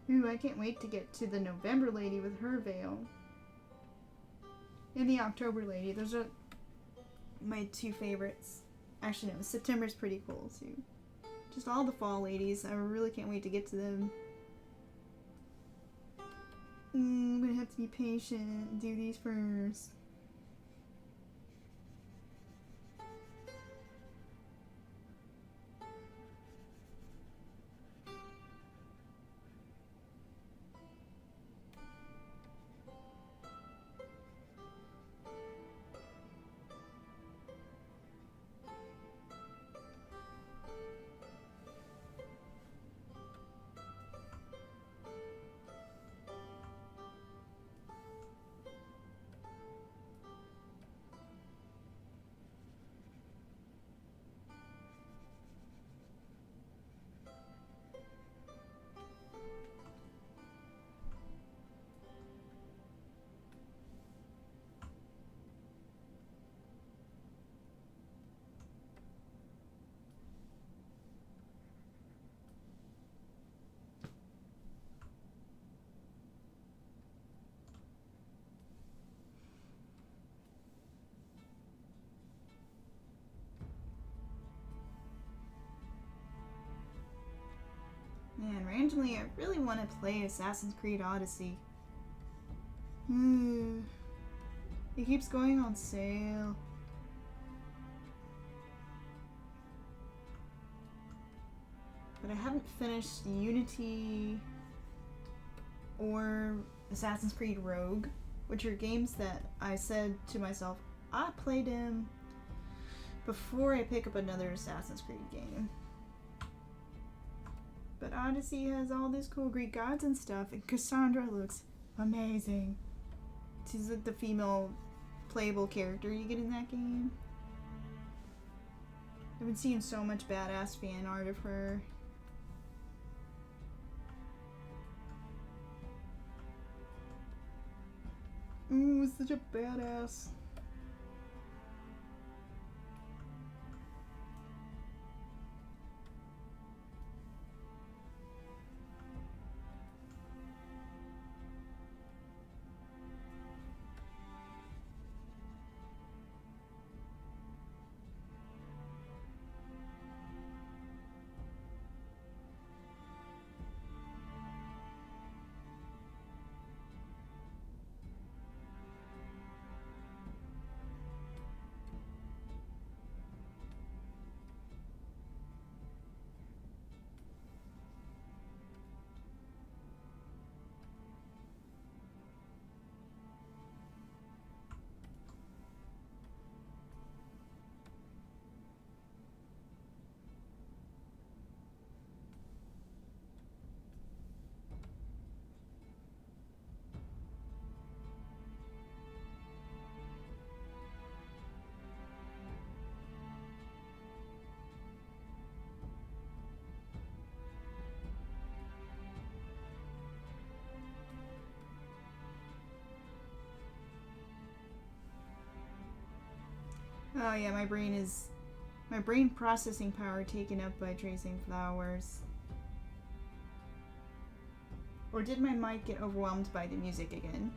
Ooh, I can't wait to get to the November lady with her veil. And the October lady. Those are my two favorites. Actually, no, September's pretty cool too. Just all the fall ladies. I really can't wait to get to them. I'm gonna have to be patient and do these first. Man, randomly, I really want to play Assassin's Creed Odyssey. It keeps going on sale. But I haven't finished Unity or Assassin's Creed Rogue, which are games that I said to myself, I played them before I pick up another Assassin's Creed game. But Odyssey has all these cool Greek gods and stuff, and Cassandra looks amazing. She's like the female playable character you get in that game. I've been seeing so much badass fan art of her. Ooh, such a badass. Oh yeah, my brain processing power taken up by tracing flowers. Or did my mic get overwhelmed by the music again?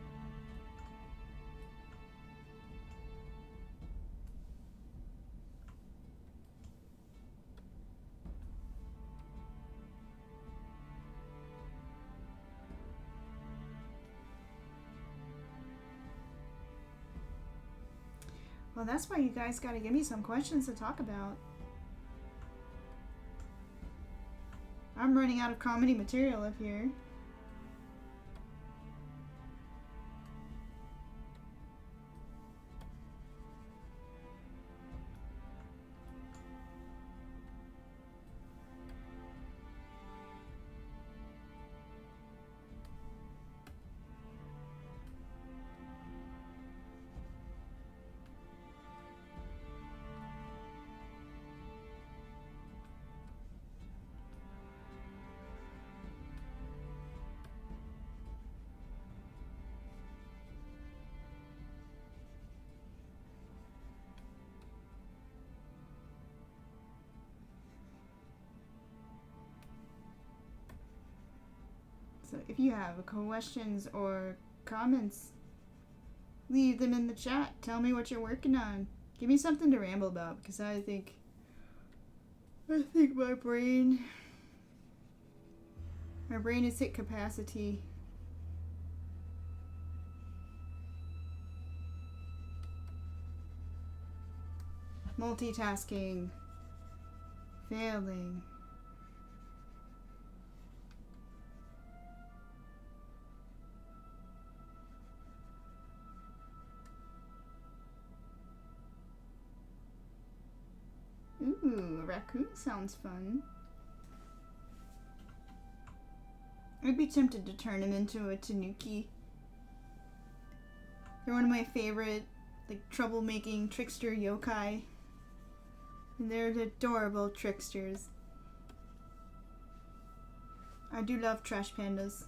Well, that's why you guys gotta give me some questions to talk about. I'm running out of comedy material up here. if you have questions or comments, leave them in the chat. Tell me what you're working on. Give me something to ramble about, because I think my brain has hit capacity. Multitasking. Failing. Ooh, a raccoon sounds fun. I'd be tempted to turn him into a tanuki. They're one of my favorite, like, troublemaking trickster yokai. And they're adorable tricksters. I do love trash pandas.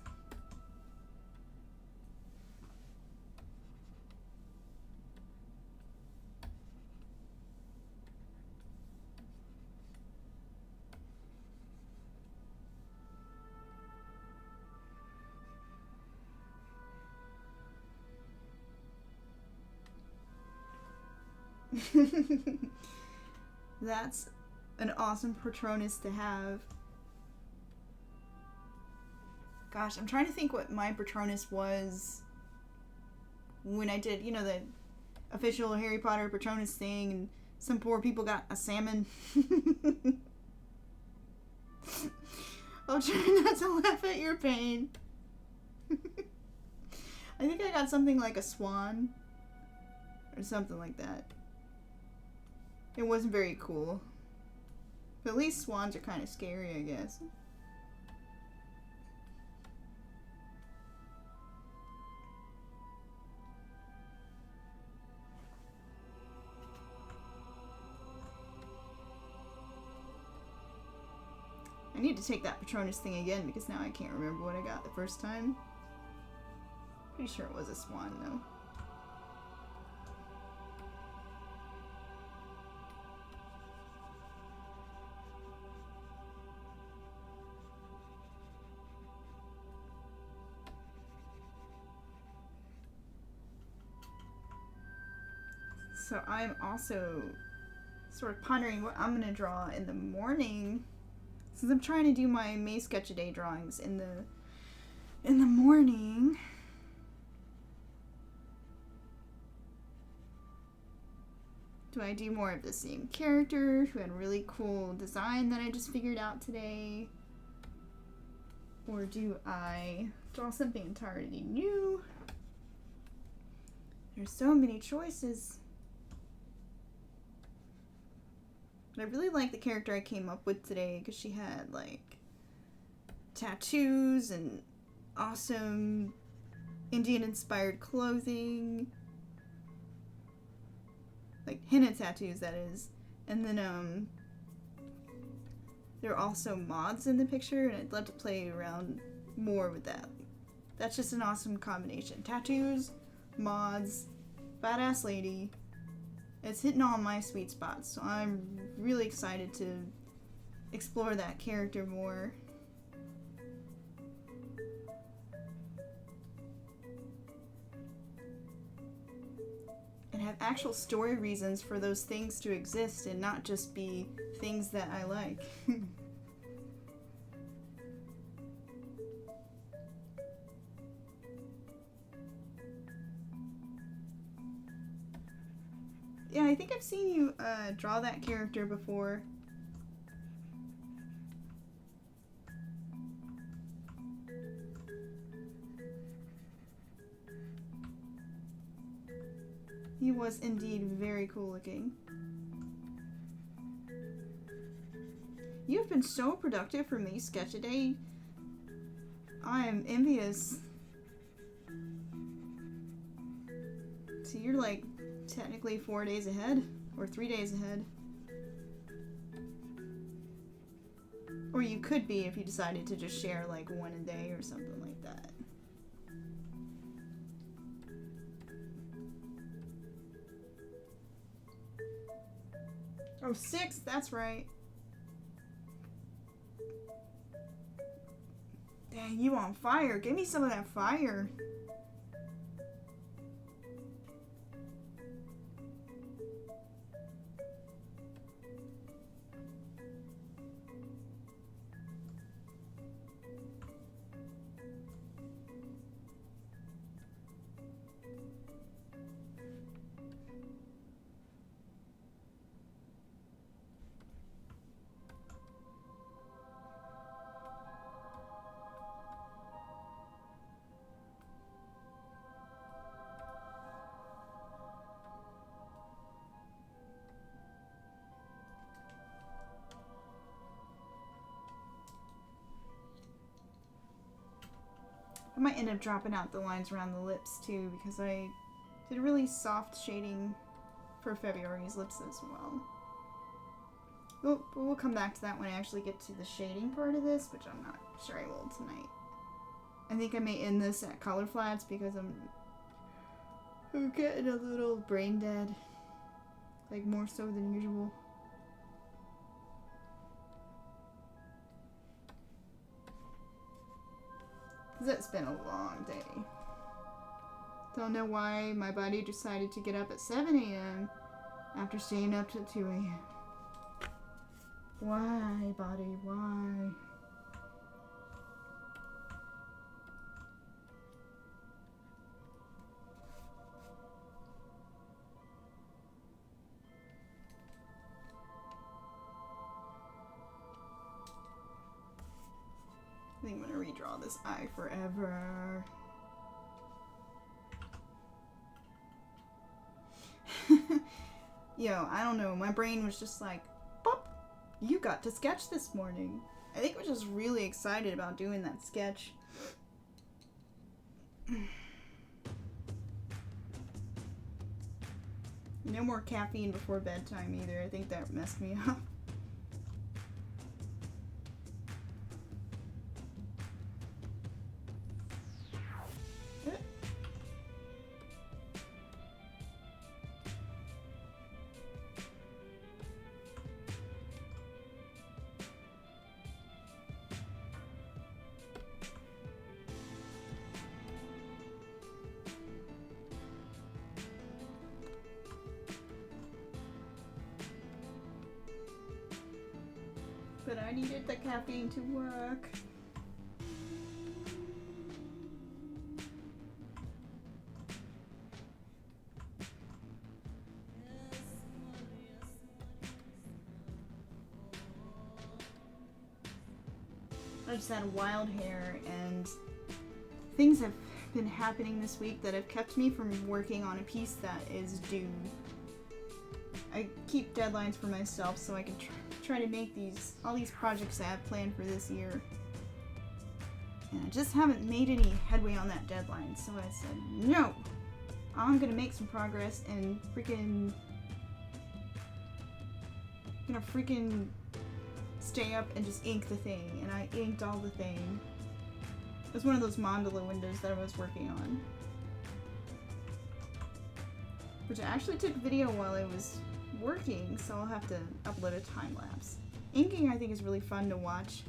That's an awesome Patronus to have. Gosh, I'm trying to think what my Patronus was when I did, you know, the official Harry Potter Patronus thing, and some poor people got a salmon. I'll try not to laugh at your pain. I think I got something like a swan or something like that. It wasn't very cool. But at least swans are kind of scary, I guess. I need to take that Patronus thing again, because now I can't remember what I got the first time. Pretty sure it was a swan, though. So I'm also sort of pondering what I'm going to draw in the morning, since I'm trying to do my May Sketch-A-Day drawings in the morning. Do I do more of the same character who had a really cool design that I just figured out today? Or do I draw something entirely new? There's so many choices. But I really like the character I came up with today, because she had, like, tattoos and awesome Indian-inspired clothing. Like, henna tattoos, that is. And then, there are also mods in the picture, and I'd love to play around more with that. That's just an awesome combination. Tattoos, mods, badass lady. It's hitting all my sweet spots, so I'm really excited to explore that character more. And have actual story reasons for those things to exist, and not just be things that I like. Yeah, I think I've seen you draw that character before. He was indeed very cool looking. You've been so productive for me, Sketch-A-Day. I am envious. So you're like technically 4 days ahead, or 3 days ahead. Or you could be if you decided to just share like one a day or something like that. Oh, 6, that's right. Dang, you on fire. Give me some of that fire. I might end up dropping out the lines around the lips too, because I did really soft shading for February's lips as well. We'll come back to that when I actually get to the shading part of this, which I'm not sure I will tonight. I think I may end this at color flats because I'm getting a little brain dead. Like more so than usual. It's been a long day. Don't know why my body decided to get up at 7 a.m. after staying up till 2 a.m. Why, body, why? I think I'm gonna redraw this eye forever. Yo, I don't know. My brain was just like, pop, you got to sketch this morning. I think I was just really excited about doing that sketch. No more caffeine before bedtime either. I think that messed me up. But I needed the caffeine to work. I just had wild hair, and things have been happening this week that have kept me from working on a piece that is due. I keep deadlines for myself so I can try to make all these projects I have planned for this year. And I just haven't made any headway on that deadline, so I said, no! I'm gonna make some progress and freaking stay up and just ink the thing. And I inked all the thing. It was one of those mandala windows that I was working on. Which I actually took video while I was working, so I'll have to upload a time lapse. Inking I think is really fun to watch.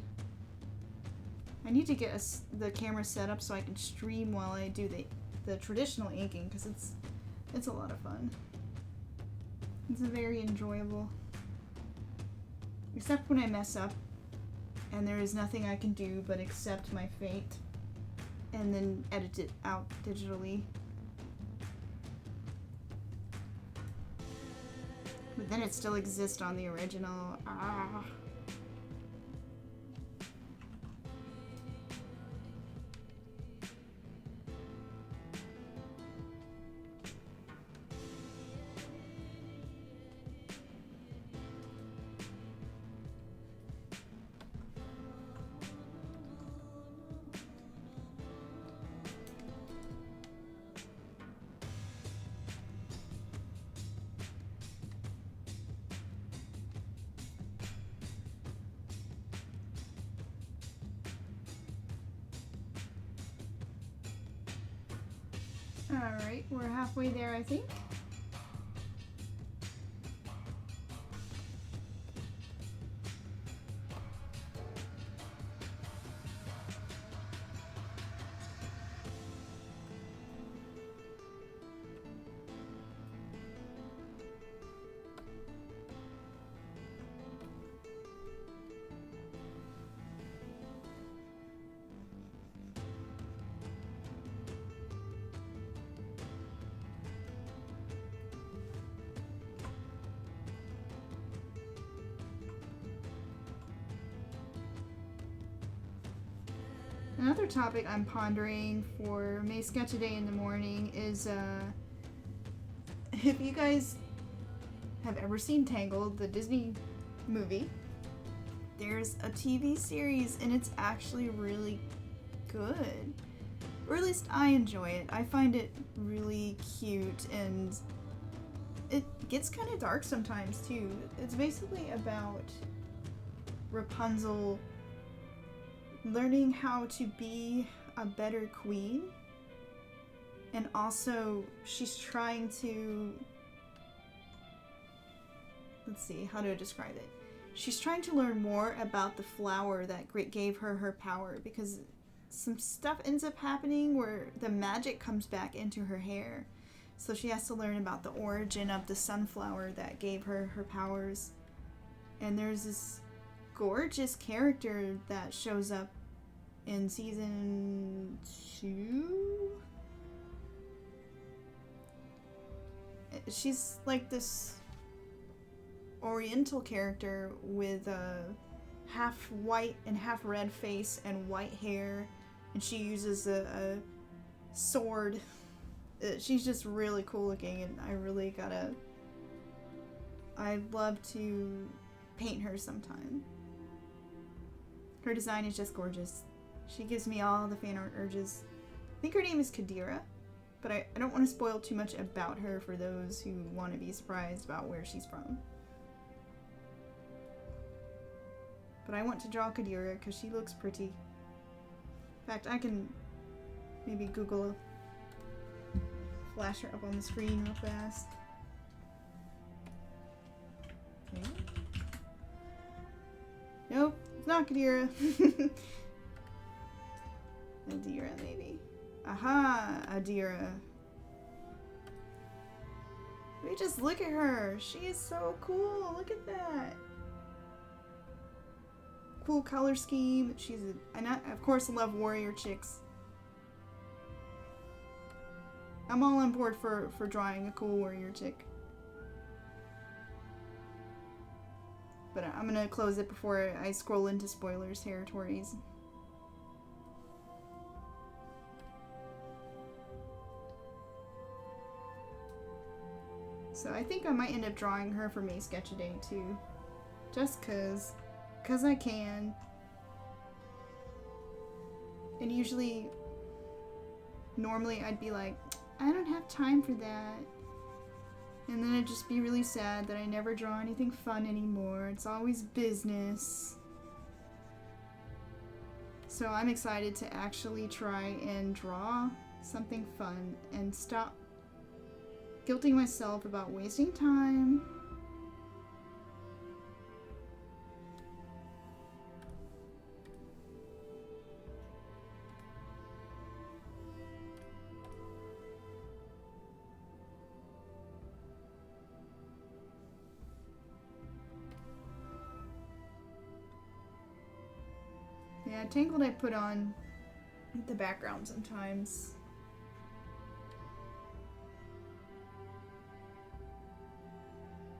I need to get the camera set up so I can stream while I do the traditional inking, because it's a lot of fun. It's very enjoyable. Except when I mess up and there is nothing I can do but accept my fate and then edit it out digitally. But then it still exists on the original. Ah. Alright, we're halfway there, I think. Another topic I'm pondering for May Sketch a Day in the Morning is if you guys have ever seen Tangled, the Disney movie, there's a TV series and it's actually really good. Or at least I enjoy it. I find it really cute and it gets kind of dark sometimes too. It's basically about Rapunzel learning how to be a better queen, and also she's trying to, let's see, how do I describe it? She's trying to learn more about the flower that gave her her power, because some stuff ends up happening where the magic comes back into her hair. So she has to learn about the origin of the sunflower that gave her her powers. And there's this gorgeous character that shows up in season 2. She's like this oriental character with a half white and half red face and white hair, and she uses a sword. She's just really cool looking, and I'd love to paint her sometime. Her design is just gorgeous. She gives me all the fan art urges. I think her name is Kadira, but I don't want to spoil too much about her for those who want to be surprised about where she's from. But I want to draw Kadira because she looks pretty. In fact, I can maybe Google, flash her up on the screen real fast. Okay. Nope, it's not Kadira. Adira, maybe. Aha, Adira. We just look at her. She is so cool. Look at that. Cool color scheme. And I, of course, love warrior chicks. I'm all on board for drawing a cool warrior chick. But I'm gonna close it before I scroll into spoilers territories. So I think I might end up drawing her for May Sketch a Day too. Just cause I can. And usually, normally I'd be like, I don't have time for that. And then I'd just be really sad that I never draw anything fun anymore. It's always business. So I'm excited to actually try and draw something fun and stop guilting myself about wasting time. Yeah, Tangled I put on the background sometimes.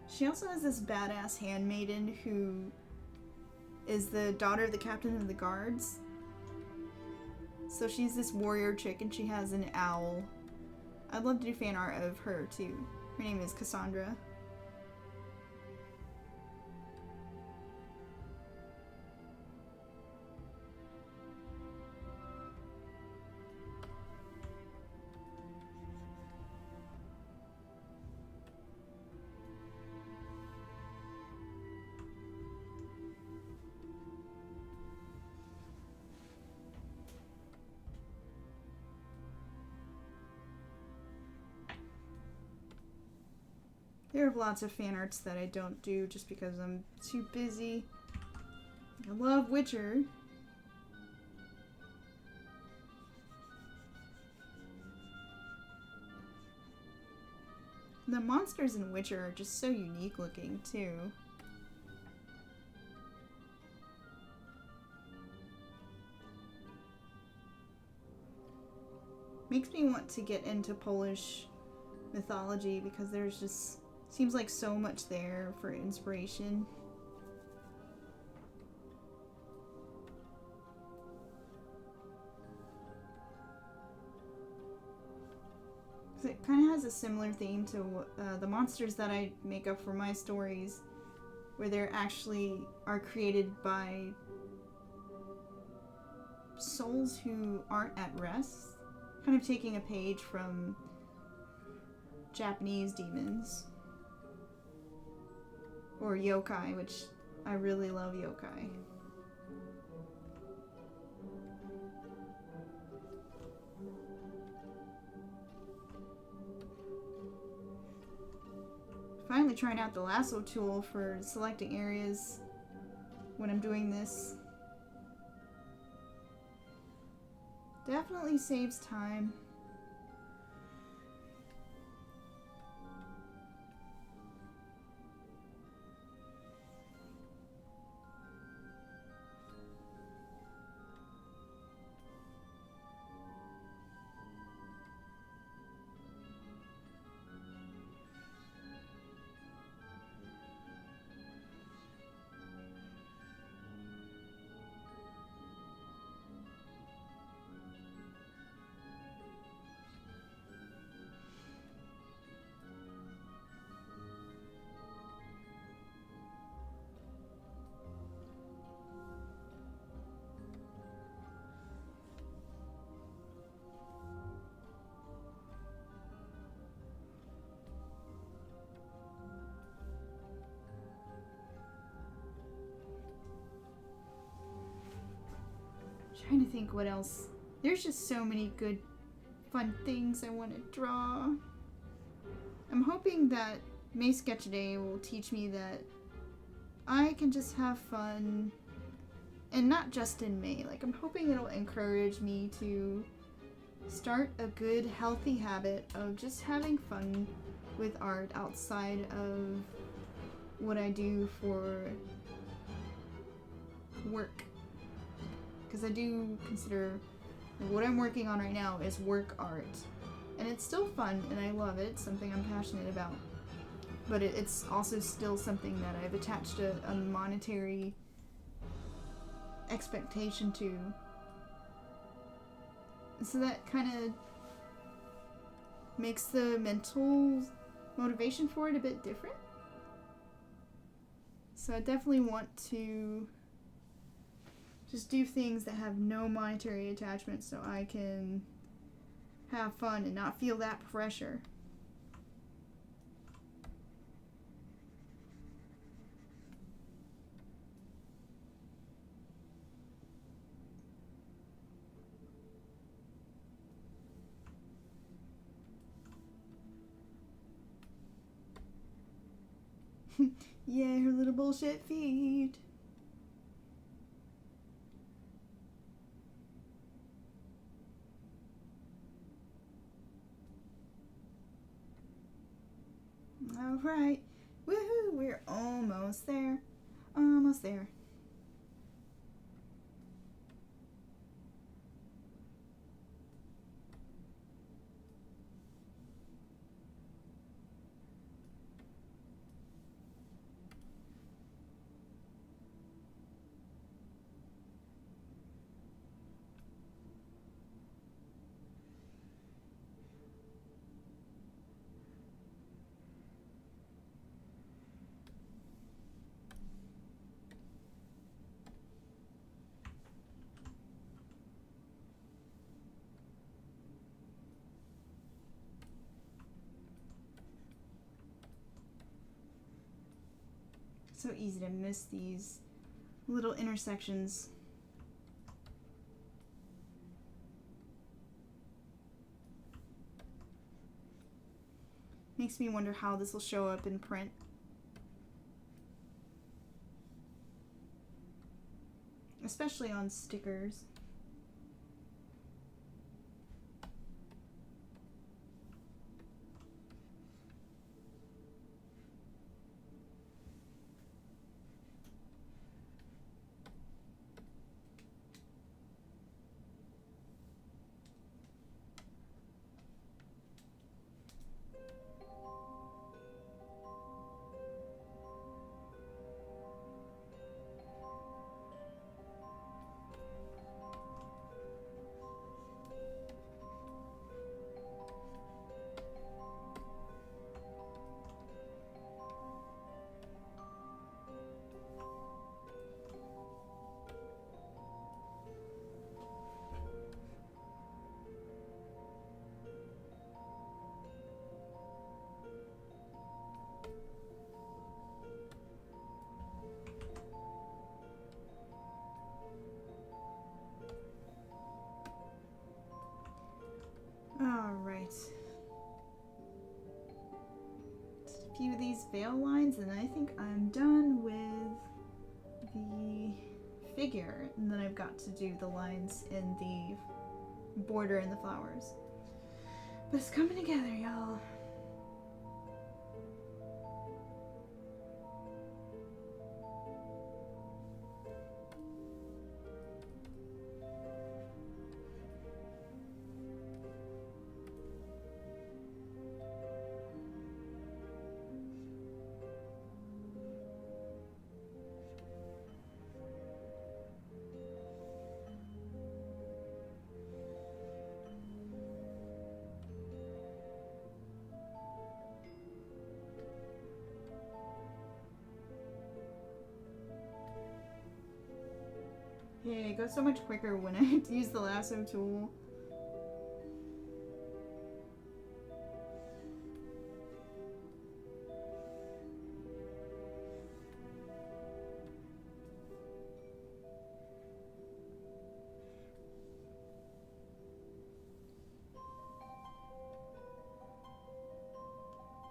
She also has this badass handmaiden who is the daughter of the captain of the guards. So she's this warrior chick and she has an owl. I'd love to do fan art of her too. Her name is Cassandra. There are lots of fan arts that I don't do just because I'm too busy. I love Witcher. The monsters in Witcher are just so unique looking too. Makes me want to get into Polish mythology because there's just seems like so much there for inspiration. kind of has a similar theme to the monsters that I make up for my stories, where they're actually are created by souls who aren't at rest. Kind of taking a page from Japanese demons. Or yokai, which I really love yokai. Finally trying out the lasso tool for selecting areas when I'm doing this. Definitely saves time. Trying to think what else. There's just so many good, fun things I want to draw. I'm hoping that May Sketch a Day will teach me that I can just have fun, and not just in May. Like, I'm hoping it'll encourage me to start a good, healthy habit of just having fun with art outside of what I do for work. Because I do consider what I'm working on right now is work art. And it's still fun and I love it. It's something I'm passionate about. But it's also still something that I've attached a monetary expectation to. So that kind of makes the mental motivation for it a bit different. So I definitely want to just do things that have no monetary attachment so I can have fun and not feel that pressure. Yeah, her little bullshit feet. Alright. Woohoo! We're almost there. Almost there. So easy to miss these little intersections. Makes me wonder how this will show up in print. Especially on stickers. few of these veil lines, and I think I'm done with the figure, and then I've got to do the lines in the border and the flowers. But it's coming together, y'all. Yeah, it goes so much quicker when I use the lasso tool.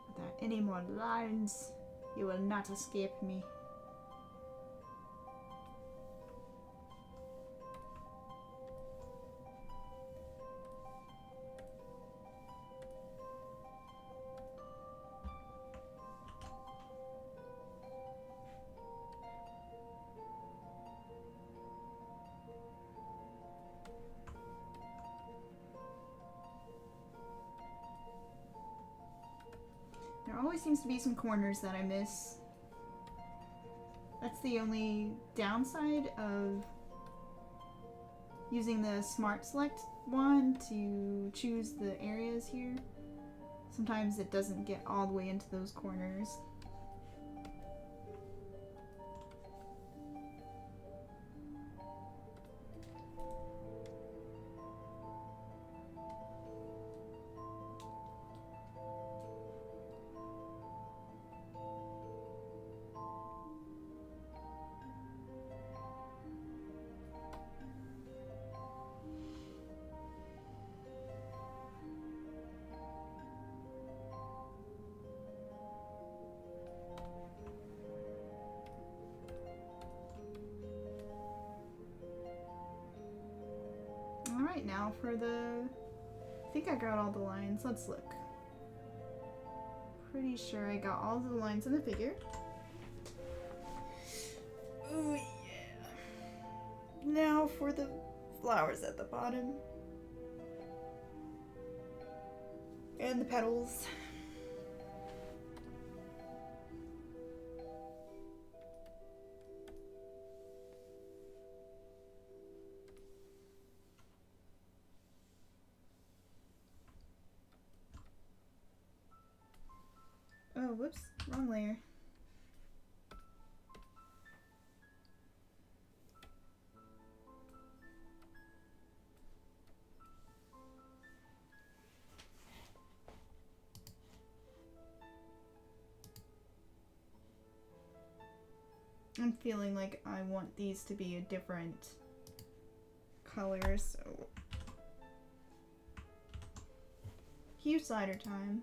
Without any more lines, you will not escape me. There always seems to be some corners that I miss. That's the only downside of using the Smart Select wand to choose the areas here. Sometimes it doesn't get all the way into those corners. Alright, now for the... I think I got all the lines. Let's look. Pretty sure I got all the lines in the figure. Oh yeah. Now for the flowers at the bottom. And the petals. Oh, whoops, wrong layer. I'm feeling like I want these to be a different color, so hue slider time.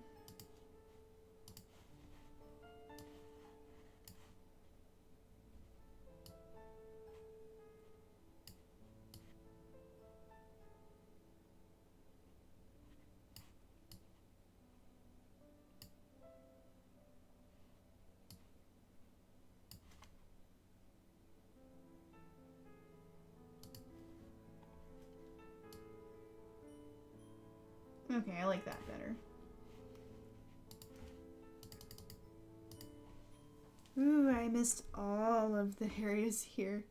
Okay, I like that better. Ooh, I missed all of the areas here.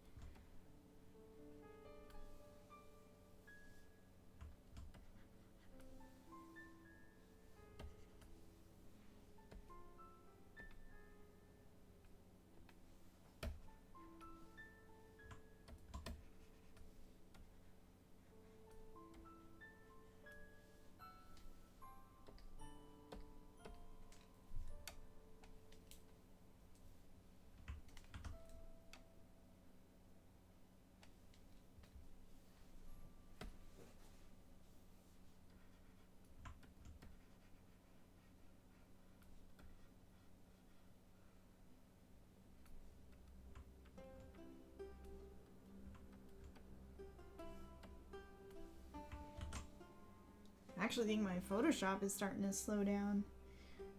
actually think my Photoshop is starting to slow down.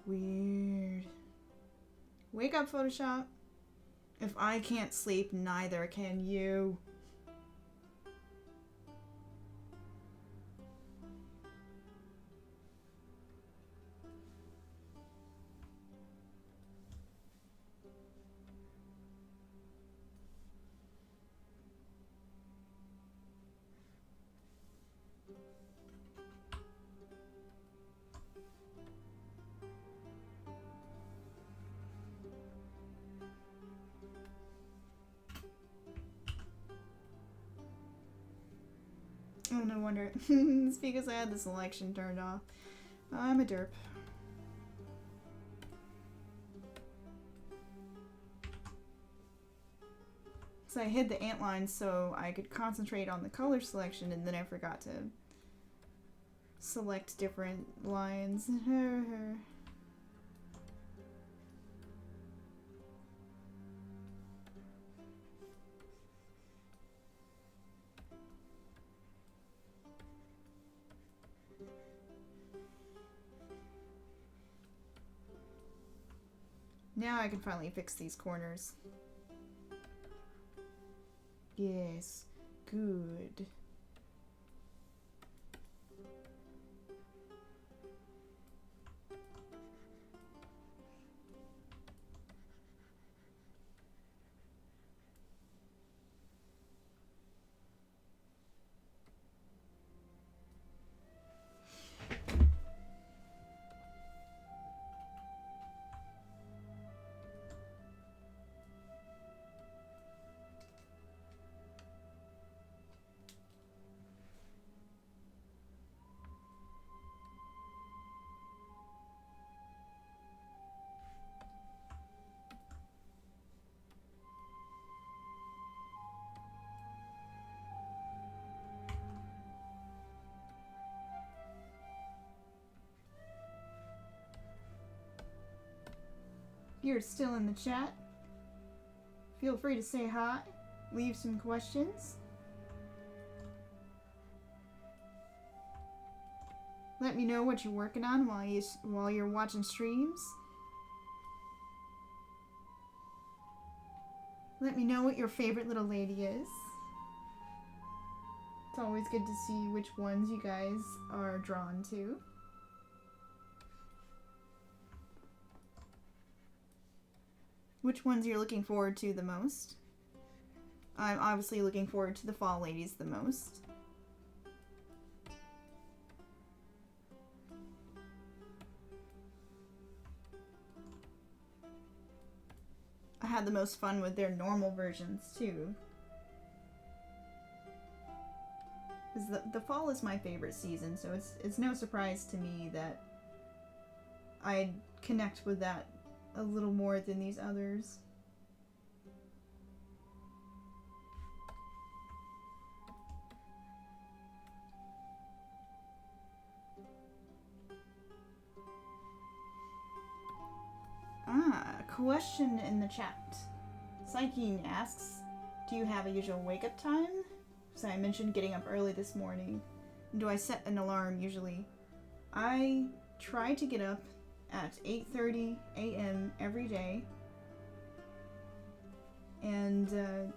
Weird. Wake up, Photoshop. If I can't sleep, neither can you. Oh, no wonder. It's because I had the selection turned off. I'm a derp. So I hid the antlines so I could concentrate on the color selection, and then I forgot to select different lines. Now I can finally fix these corners. Yes, good. You're still in the chat. Feel free to say hi, leave some questions. Let me know what you're working on while you're watching streams. Let me know what your favorite little lady is. It's always good to see which ones you guys are drawn to. Which ones you're looking forward to the most? I'm obviously looking forward to the fall ladies the most. I had the most fun with their normal versions too. Because the fall is my favorite season, so it's no surprise to me that I connect with that a little more than these others. Question in the chat. Psyche asks, do you have a usual wake-up time? So I mentioned getting up early this morning. Do I set an alarm usually? I try to get up at 8:30 a.m. every day and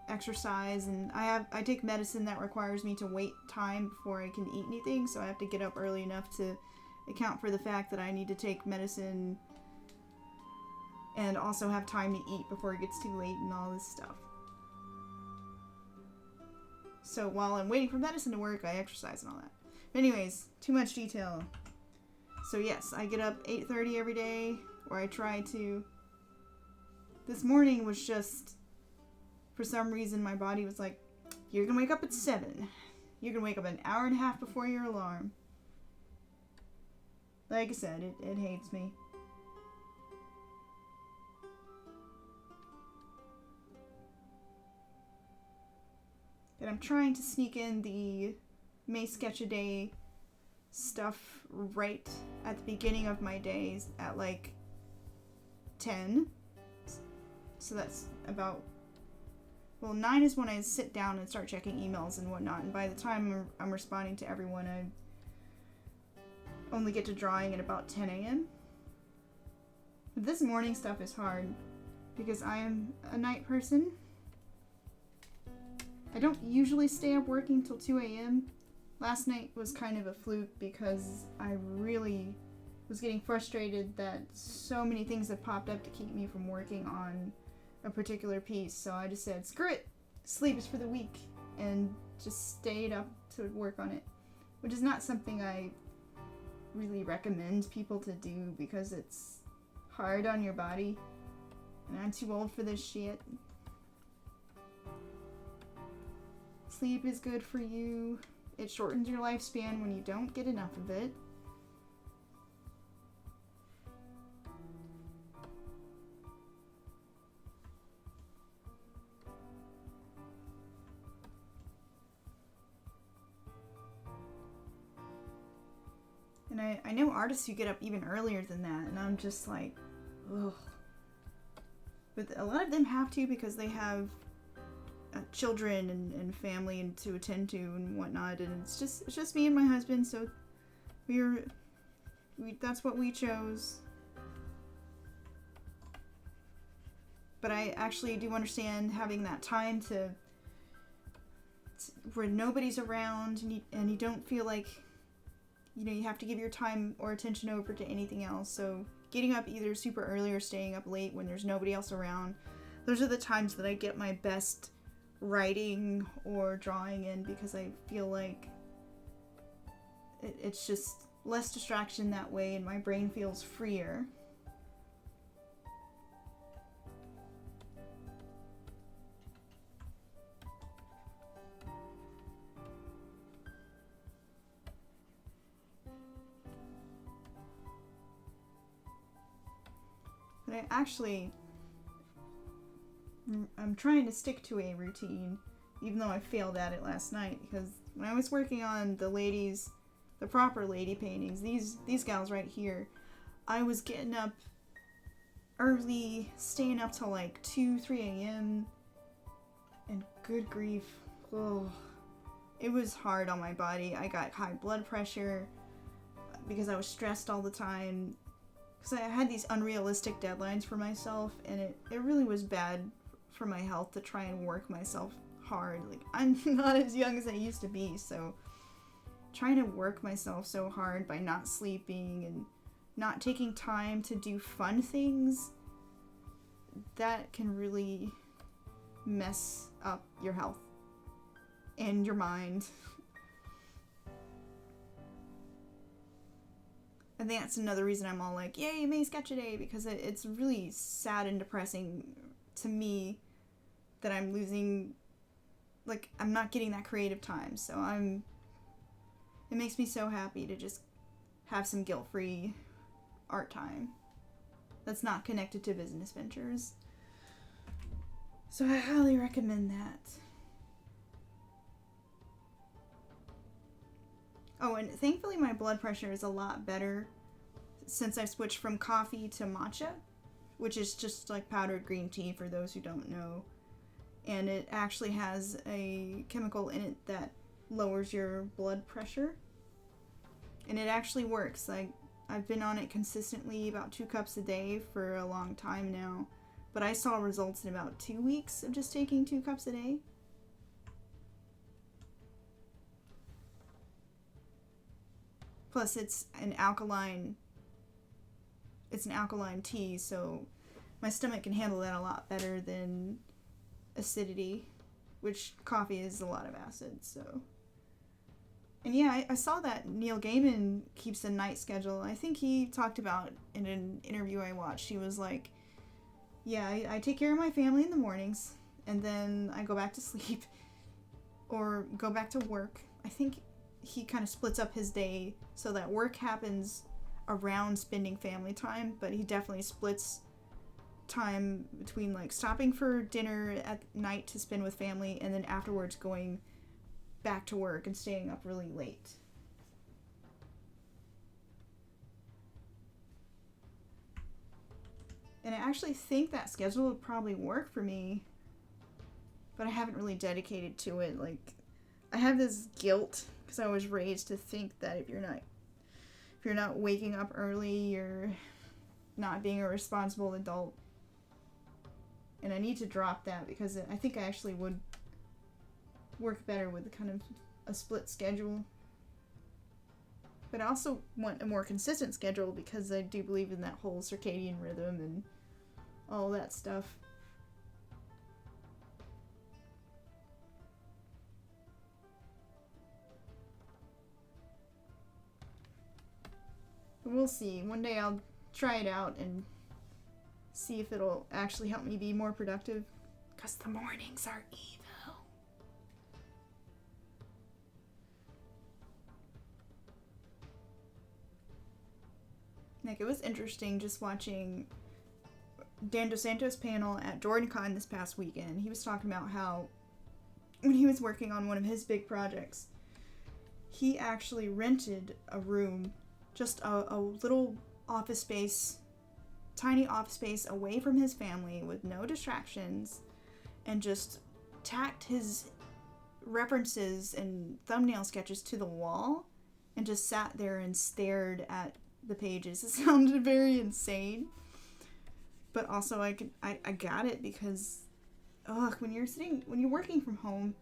exercise, and I take medicine that requires me to wait time before I can eat anything, so I have to get up early enough to account for the fact that I need to take medicine and also have time to eat before it gets too late and all this stuff. So while I'm waiting for medicine to work, I exercise and all that. But anyways, too much detail. So yes, I get up 8:30 every day, or I try to. This morning was just, for some reason, my body was like, you're gonna wake up at 7. You're gonna wake up an hour and a half before your alarm. Like I said, it hates me. And I'm trying to sneak in the May Sketch a Day stuff right at the beginning of my days at like 10. So that's about, well, 9 is when I sit down and start checking emails and whatnot. And by the time I'm responding to everyone, only get to drawing at about 10 a.m. This morning stuff is hard because I am a night person. I don't usually stay up working till 2 a.m. Last night was kind of a fluke because I really was getting frustrated that so many things have popped up to keep me from working on a particular piece. So I just said, screw it, sleep is for the weak, and just stayed up to work on it, which is not something I really recommend people to do because it's hard on your body, and I'm too old for this shit. Sleep is good for you. It shortens your lifespan when you don't get enough of it. And I know artists who get up even earlier than that, and I'm just like, ugh. But a lot of them have to because they have children and family and to attend to and whatnot, and it's just me and my husband, so that's what we chose. But I actually do understand having that time to where nobody's around and you don't feel like you have to give your time or attention over to anything else. So getting up either super early or staying up late when there's nobody else around, those are the times that I get my best writing or drawing in because I feel like it's just less distraction that way and my brain feels freer. But I'm trying to stick to a routine, even though I failed at it last night, because when I was working on the proper lady paintings, these gals right here, I was getting up early, staying up till like 2-3 a.m. and good grief, it was hard on my body. I got high blood pressure because I was stressed all the time. Because I had these unrealistic deadlines for myself, and it really was bad for my health to try and work myself hard. Like, I'm not as young as I used to be, so trying to work myself so hard by not sleeping and not taking time to do fun things, that can really mess up your health and your mind. I think that's another reason I'm all like, yay, May Sketch-A-Day, because it's really sad and depressing to me that I'm losing, like, I'm not getting that creative time. So it makes me so happy to just have some guilt-free art time that's not connected to business ventures. So I highly recommend that. Oh, and thankfully my blood pressure is a lot better since I switched from coffee to matcha, which is just like powdered green tea for those who don't know. And it actually has a chemical in it that lowers your blood pressure. And it actually works. Like, I've been on it consistently about 2 cups a day for a long time now. But I saw results in about 2 weeks of just taking 2 cups a day. Plus, it's an alkaline tea, so my stomach can handle that a lot better than acidity, which coffee is a lot of acid, so. And yeah, I saw that Neil Gaiman keeps a night schedule. I think he talked about in an interview I watched, he was like, yeah, I take care of my family in the mornings, and then I go back to sleep, or go back to work. I think he kind of splits up his day so that work happens around spending family time, but he definitely splits time between like stopping for dinner at night to spend with family and then afterwards going back to work and staying up really late. And I actually think that schedule would probably work for me, but I haven't really dedicated to it. Like, I have this guilt because I was raised to think that if you're If you're not waking up early, you're not being a responsible adult. And I need to drop that because I think I actually would work better with kind of a split schedule. But I also want a more consistent schedule because I do believe in that whole circadian rhythm and all that stuff. But we'll see. One day I'll try it out and see if it'll actually help me be more productive. Because the mornings are evil. Like, it was interesting just watching Dan DeSanto's panel at JordanCon this past weekend. He was talking about how when he was working on one of his big projects, he actually rented a room, just a little office space, tiny office space away from his family with no distractions, and just tacked his references and thumbnail sketches to the wall and just sat there and stared at the pages. It sounded very insane, but also I got it because when you're working from home,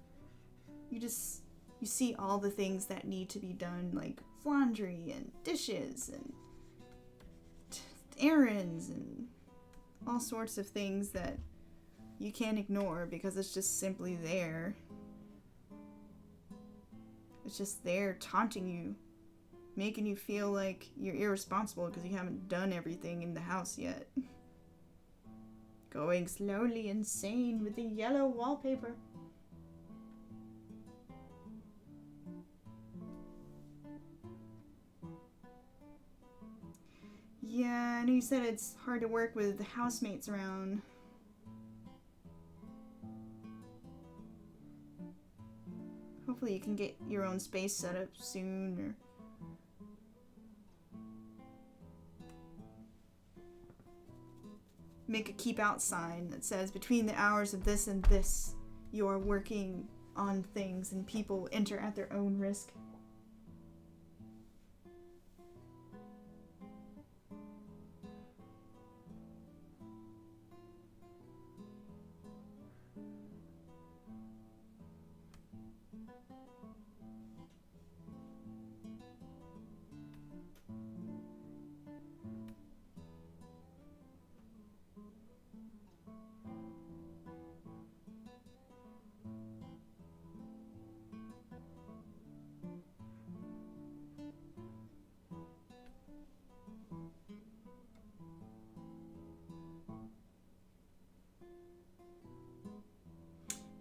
you see all the things that need to be done, like laundry and dishes and errands and all sorts of things that you can't ignore because it's just simply there. It's just there taunting you, making you feel like you're irresponsible because you haven't done everything in the house yet. Going slowly insane with the yellow wallpaper. Yeah, I know you said it's hard to work with the housemates around. Hopefully you can get your own space set up soon, or make a keep out sign that says between the hours of this and this, you are working on things and people enter at their own risk.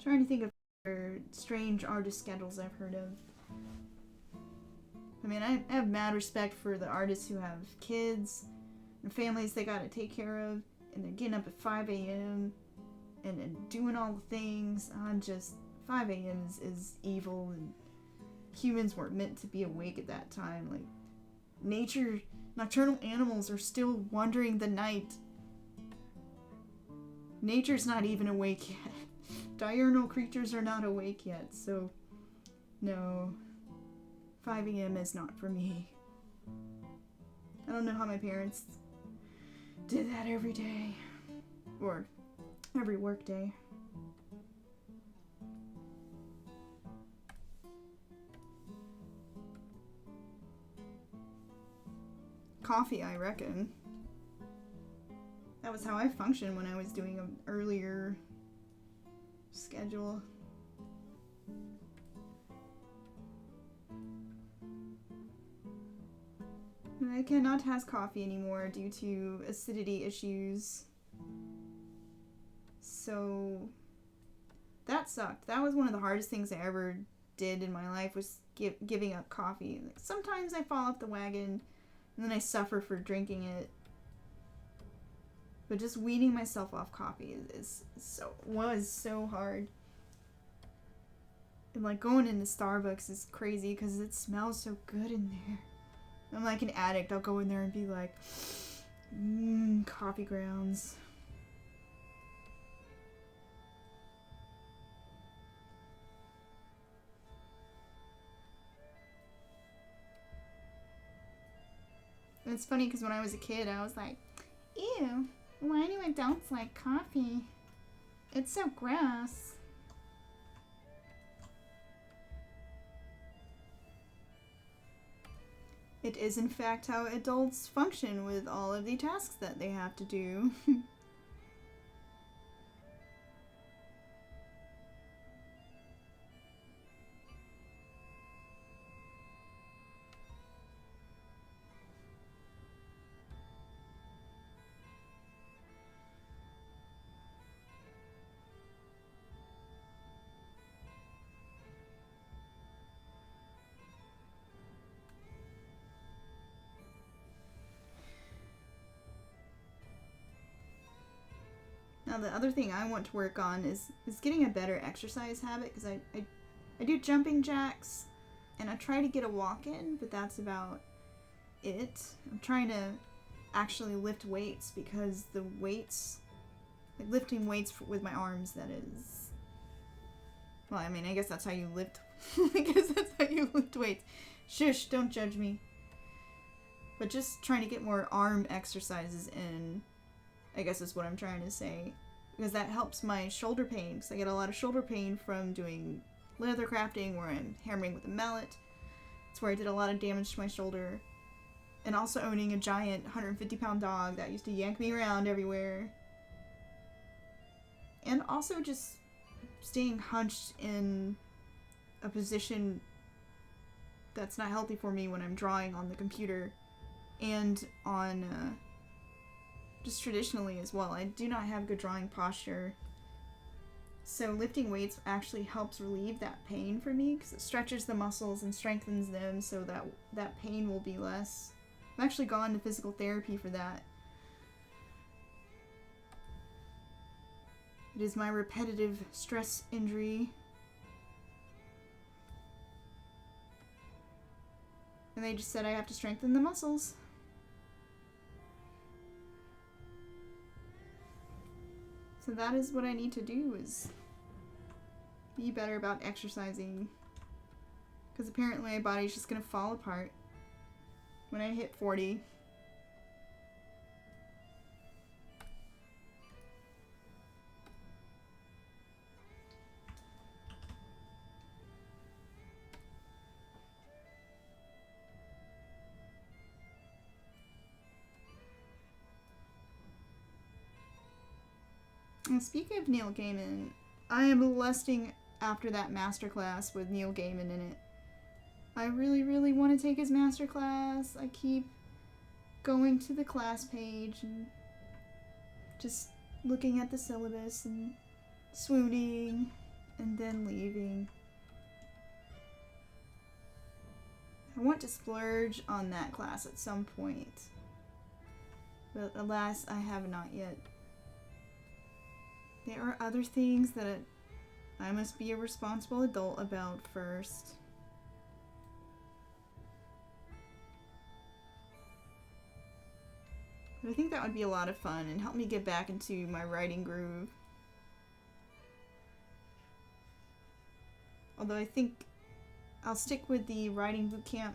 Trying to think of strange artist schedules I've heard of. I mean, I have mad respect for the artists who have kids and families they gotta take care of, and they're getting up at 5 a.m. and doing all the things. I'm just, 5 a.m. is evil, and humans weren't meant to be awake at that time. Like, nocturnal animals are still wandering the night. Nature's not even awake yet. Diurnal creatures are not awake yet, so no, 5 a.m. is not for me. I don't know how my parents did that every day, or every work day. Coffee, I reckon. That was how I functioned when I was doing an earlier schedule. I cannot have coffee anymore due to acidity issues. So that sucked. That was one of the hardest things I ever did in my life, was giving up coffee. Like, sometimes I fall off the wagon and then I suffer for drinking it. But just weaning myself off coffee was so hard. And like going into Starbucks is crazy because it smells so good in there. I'm like an addict. I'll go in there and be like, coffee grounds. And it's funny because when I was a kid, I was like, ew, why do adults like coffee? It's so gross. It is in fact how adults function with all of the tasks that they have to do. Now the other thing I want to work on is getting a better exercise habit, because I do jumping jacks and I try to get a walk in, but that's about it. I'm trying to actually lift weights, because the weights, like lifting weights with my arms, that is, well, I mean, I guess that's how you lift. I guess that's how you lift weights. Shush, don't judge me. But just trying to get more arm exercises in, I guess is what I'm trying to say, because that helps my shoulder pain, because I get a lot of shoulder pain from doing leather crafting where I'm hammering with a mallet. It's where I did a lot of damage to my shoulder. And also owning a giant 150-pound dog that used to yank me around everywhere. And also just staying hunched in a position that's not healthy for me when I'm drawing on the computer and on just traditionally as well. I do not have good drawing posture. So lifting weights actually helps relieve that pain for me, because it stretches the muscles and strengthens them so that that pain will be less. I've actually gone to physical therapy for that. It is my repetitive stress injury. And they just said I have to strengthen the muscles. So that is what I need to do, is be better about exercising. Because apparently my body's just going to fall apart when I hit 40. And speaking of Neil Gaiman, I am lusting after that masterclass with Neil Gaiman in it. I really, really want to take his masterclass. I keep going to the class page and just looking at the syllabus and swooning and then leaving. I want to splurge on that class at some point, but alas, I have not yet. There are other things that I must be a responsible adult about first. But I think that would be a lot of fun and help me get back into my writing groove. Although I think I'll stick with the writing bootcamp,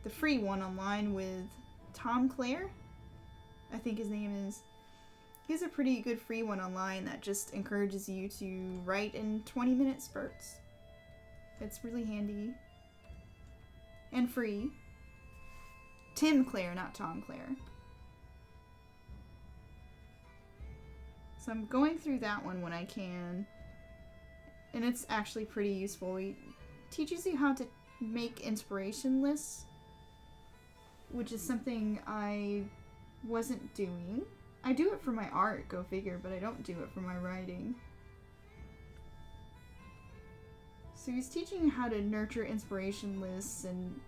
the free one online with Tom Clare, I think his name is. He has a pretty good free one online that just encourages you to write in 20-minute spurts. It's really handy. And free. Tim Clare, not Tom Clare. So I'm going through that one when I can. And it's actually pretty useful. It teaches you how to make inspiration lists, which is something I wasn't doing. I do it for my art, go figure, but I don't do it for my writing. So he's teaching you how to nurture inspiration lists and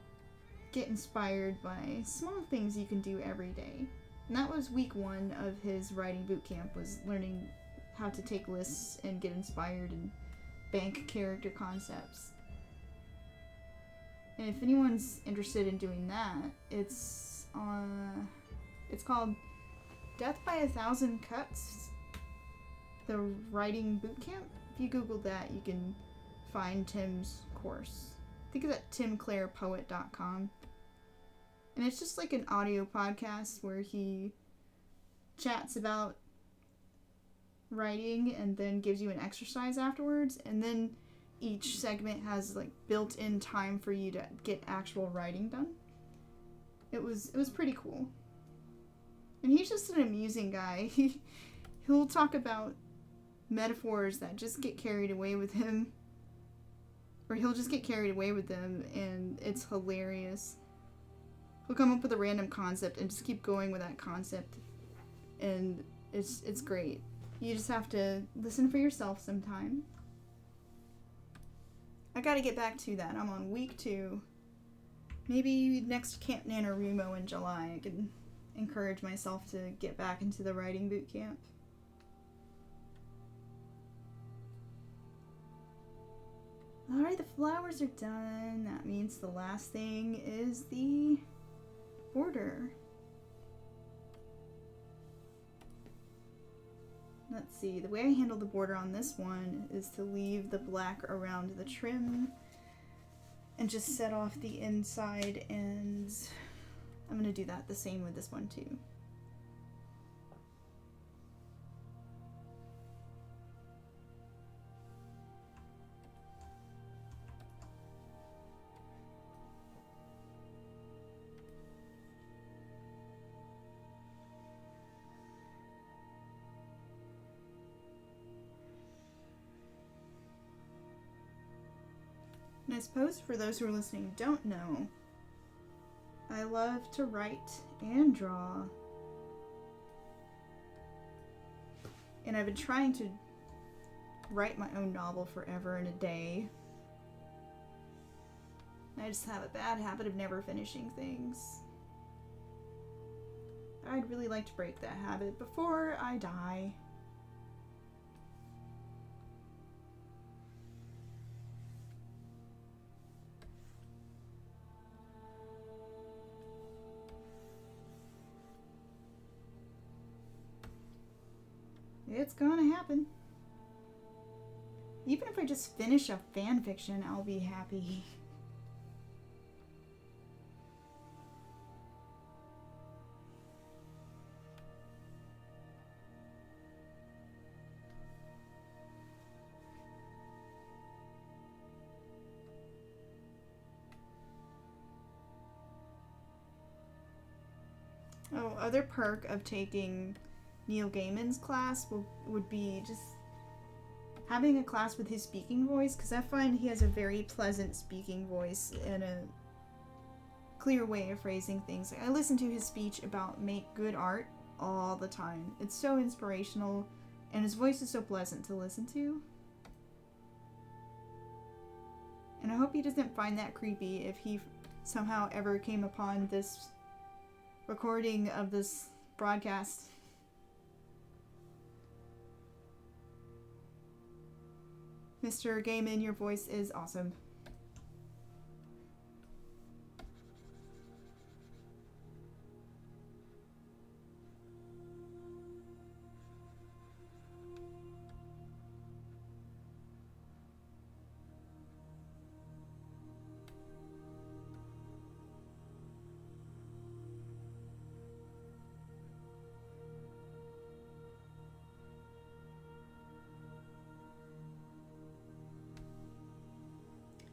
get inspired by small things you can do every day. And that was week 1 of his writing bootcamp, was learning how to take lists and get inspired and bank character concepts. And if anyone's interested in doing that, it's called Death by 1,000 Cuts, the writing bootcamp. If you Google that, you can find Tim's course. I think it's at timclarepoet.com. And it's just like an audio podcast where he chats about writing and then gives you an exercise afterwards. And then each segment has like built-in time for you to get actual writing done. It was pretty cool. And he's just an amusing guy. He'll talk about metaphors that just get carried away with him. Or he'll just get carried away with them, and it's hilarious. He'll come up with a random concept and just keep going with that concept. And it's great. You just have to listen for yourself sometime. I gotta get back to that. I'm on week 2. Maybe next Camp NaNoWriMo in July I can encourage myself to get back into the writing boot camp. Alright, the flowers are done. That means the last thing is the border. Let's see, the way I handle the border on this one is to leave the black around the trim and just set off the inside, and I'm going to do that the same with this one too. And I suppose for those who are listening who don't know, I love to write and draw. And I've been trying to write my own novel forever in a day. I just have a bad habit of never finishing things. I'd really like to break that habit before I die. It's gonna happen. Even if I just finish a fan fiction, I'll be happy. Oh, other perk of taking Neil Gaiman's class would be just having a class with his speaking voice, because I find he has a very pleasant speaking voice and a clear way of phrasing things. I listen to his speech about make good art all the time. It's so inspirational, and his voice is so pleasant to listen to. And I hope he doesn't find that creepy if he somehow ever came upon this recording of this broadcast. Mr. Gaiman, your voice is awesome.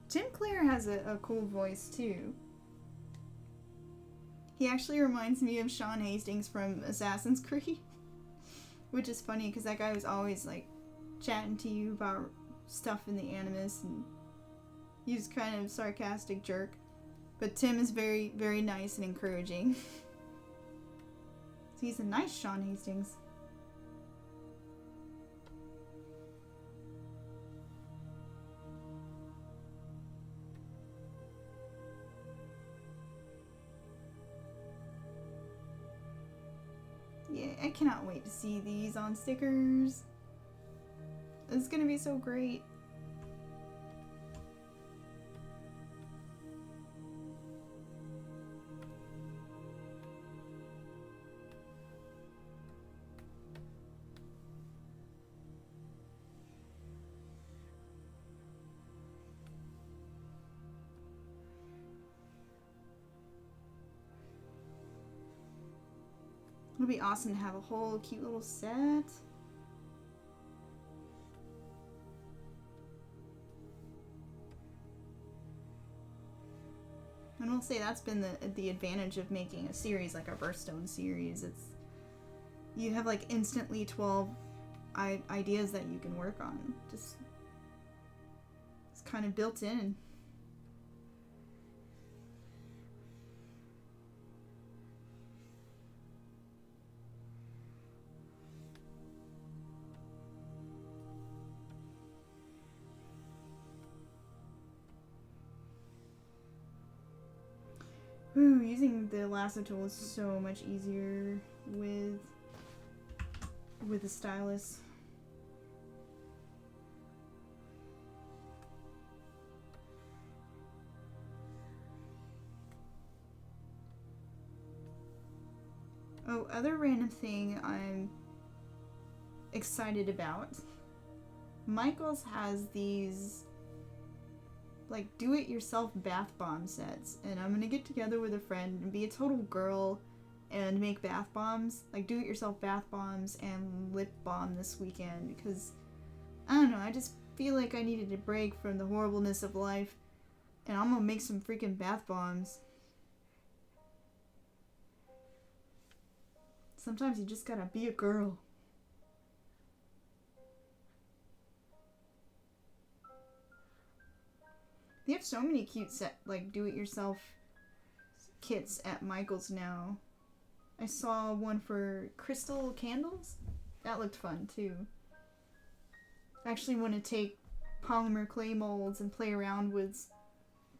Tim Clare has a cool voice too. He actually reminds me of Sean Hastings from Assassin's Creed. Which is funny because that guy was always like chatting to you about stuff in the Animus, and he was kind of a sarcastic jerk. But Tim is very, very nice and encouraging. So he's a nice Sean Hastings. Yeah, I cannot wait to see these on stickers. It's gonna be so great. It'll be awesome to have a whole cute little set. And we'll say that's been the advantage of making a series like our Birthstone series. It's you have like instantly 12 ideas that you can work on. Just it's kind of built in. Ooh, using the lasso tool is so much easier with the stylus. Oh, other random thing I'm excited about. Michaels has these like do-it-yourself bath bomb sets, and I'm gonna get together with a friend and be a total girl and make bath bombs, like do-it-yourself bath bombs and lip balm this weekend, because I don't know, I just feel like I needed a break from the horribleness of life, and I'm gonna make some freaking bath bombs. Sometimes you just gotta be a girl. They have so many cute like do-it-yourself kits at Michael's now. I saw one for crystal candles. That looked fun too. I actually want to take polymer clay molds and play around with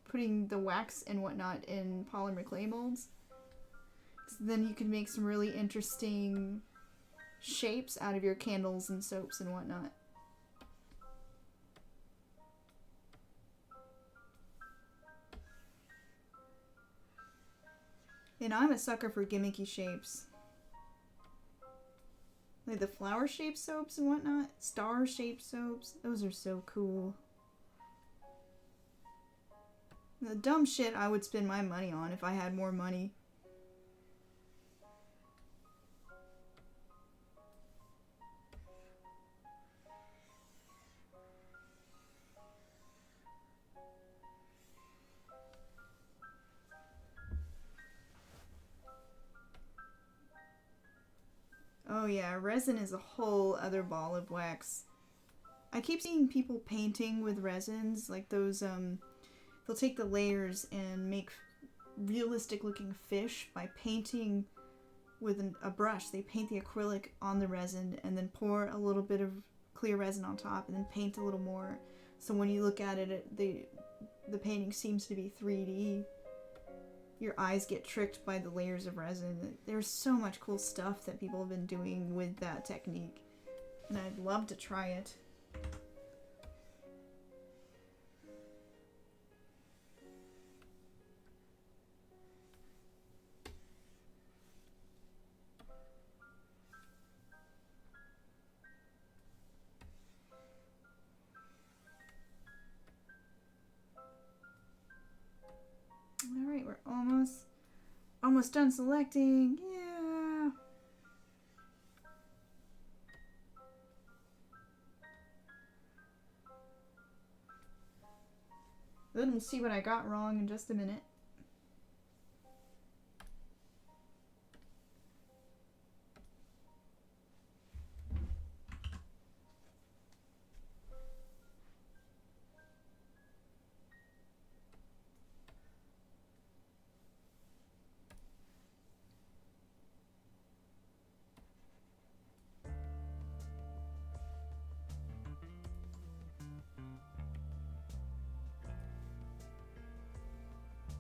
putting the wax and whatnot in polymer clay molds. So then you can make some really interesting shapes out of your candles and soaps and whatnot. And I'm a sucker for gimmicky shapes. Like the flower-shaped soaps and whatnot. Star-shaped soaps. Those are so cool. The dumb shit I would spend my money on if I had more money. Oh yeah, resin is a whole other ball of wax. I keep seeing people painting with resins, like those, they'll take the layers and make realistic looking fish by painting with a brush. They paint the acrylic on the resin and then pour a little bit of clear resin on top and then paint a little more. So when you look at it, the painting seems to be 3D. Your eyes get tricked by the layers of resin. There's so much cool stuff that people have been doing with that technique, and I'd love to try it. Alright, we're almost done selecting. Yeah. Then we'll see what I got wrong in just a minute.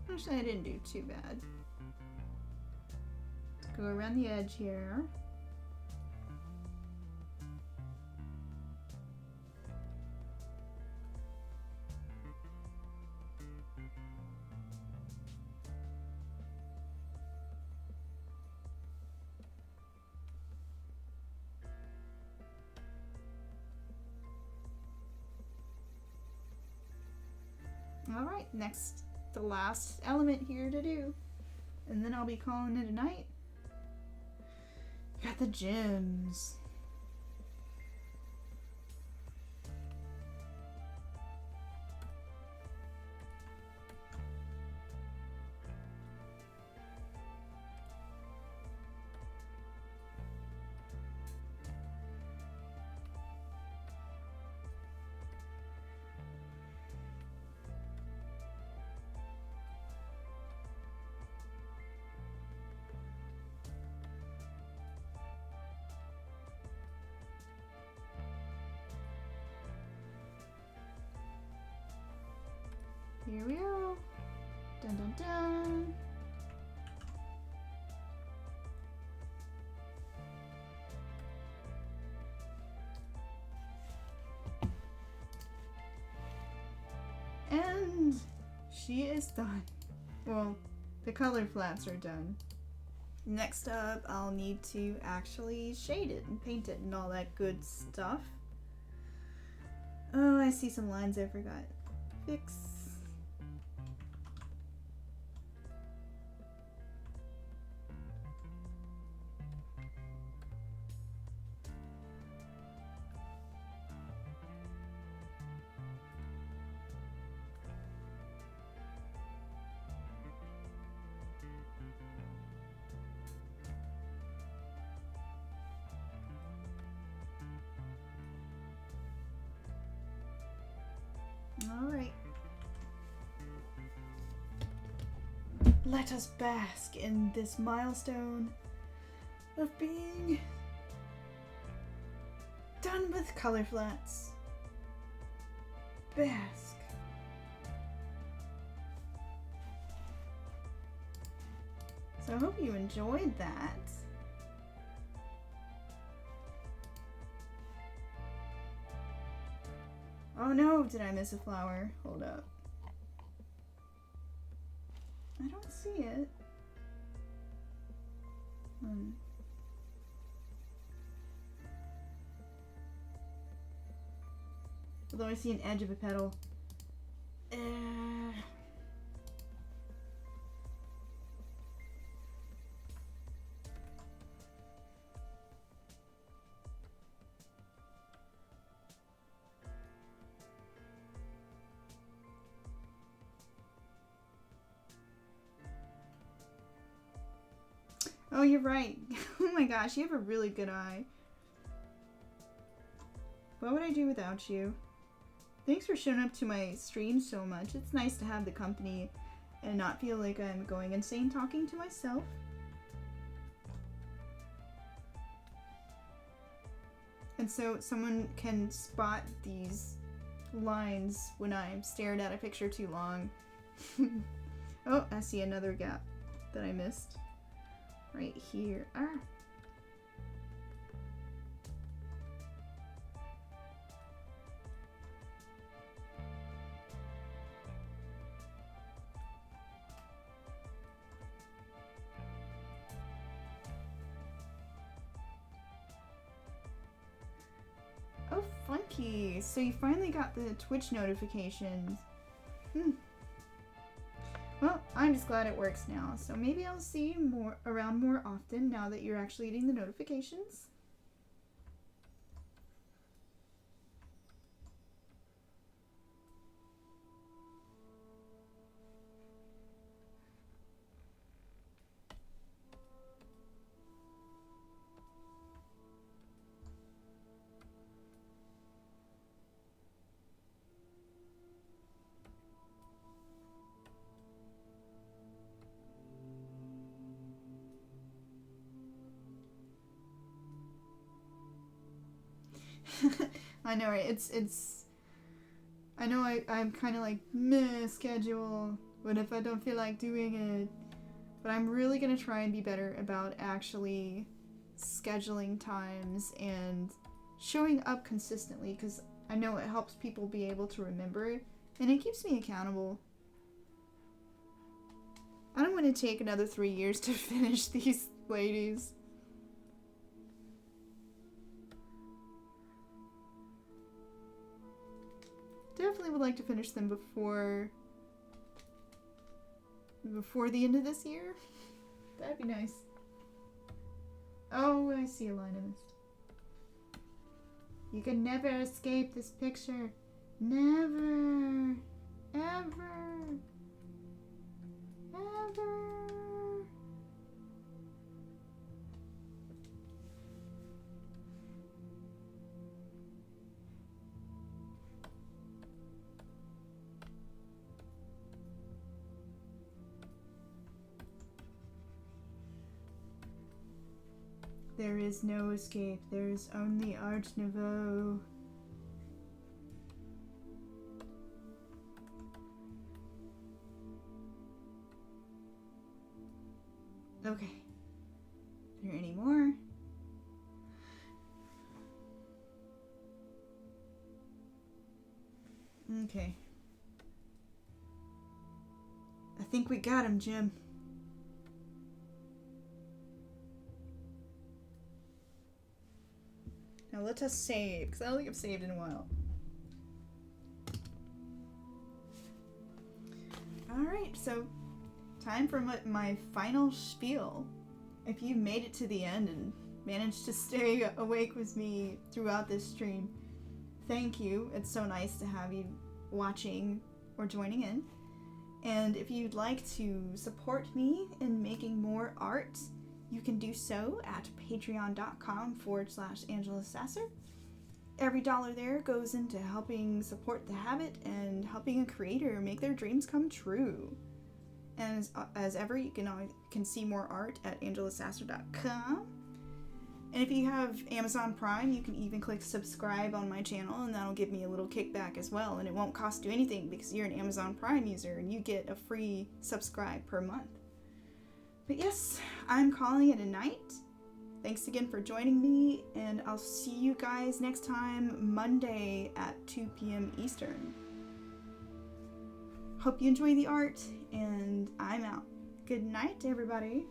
Actually, I didn't do too bad. Let's go around the edge here. Alright, next, the last element here to do. And then I'll be calling it a night. Got the gems. Here we go. Dun dun dun. And she is done. Well, the color flats are done. Next up, I'll need to actually shade it and paint it and all that good stuff. Oh, I see some lines I forgot. Fix. All right. Let us bask in this milestone of being done with color flats. Bask. So I hope you enjoyed that. Oh no, did I miss a flower? Hold up. I don't see it. Although I see an edge of a petal. Oh, you're right. Oh my gosh, you have a really good eye. What would I do without you? Thanks for showing up to my stream so much. It's nice to have the company and not feel like I'm going insane talking to myself. And so someone can spot these lines when I'm staring at a picture too long. Oh, I see another gap that I missed. Right here. Ah. Oh, funky. So you finally got the Twitch notifications. Well, I'm just glad it works now. So maybe I'll see you around more often now that you're actually getting the notifications. I know, right? I know I'm kind of like, meh, schedule, what if I don't feel like doing it? But I'm really going to try and be better about actually scheduling times and showing up consistently, because I know it helps people be able to remember it, and it keeps me accountable. I don't want to take another 3 years to finish these ladies. Definitely would like to finish them before the end of this year. That'd be nice. Oh, I see a line of mist. You can never escape this picture. Never. Ever. Ever. There is no escape. There is only Art Nouveau. Okay. Are there any more? Okay. I think we got him, Jim. Now let us save, because I don't think I've saved in a while. Alright, so time for my final spiel. If you made it to the end and managed to stay awake with me throughout this stream, thank you. It's so nice to have you watching or joining in. And if you'd like to support me in making more art, you can do so at patreon.com/Angela Sasser. Every dollar there goes into helping support the habit and helping a creator make their dreams come true. And as ever, you can see more art at angelasasser.com. And if you have Amazon Prime, you can even click subscribe on my channel, and that'll give me a little kickback as well. And it won't cost you anything because you're an Amazon Prime user and you get a free subscribe per month. But yes, I'm calling it a night. Thanks again for joining me, and I'll see you guys next time, Monday at 2 p.m. Eastern. Hope you enjoy the art, and I'm out. Good night, everybody.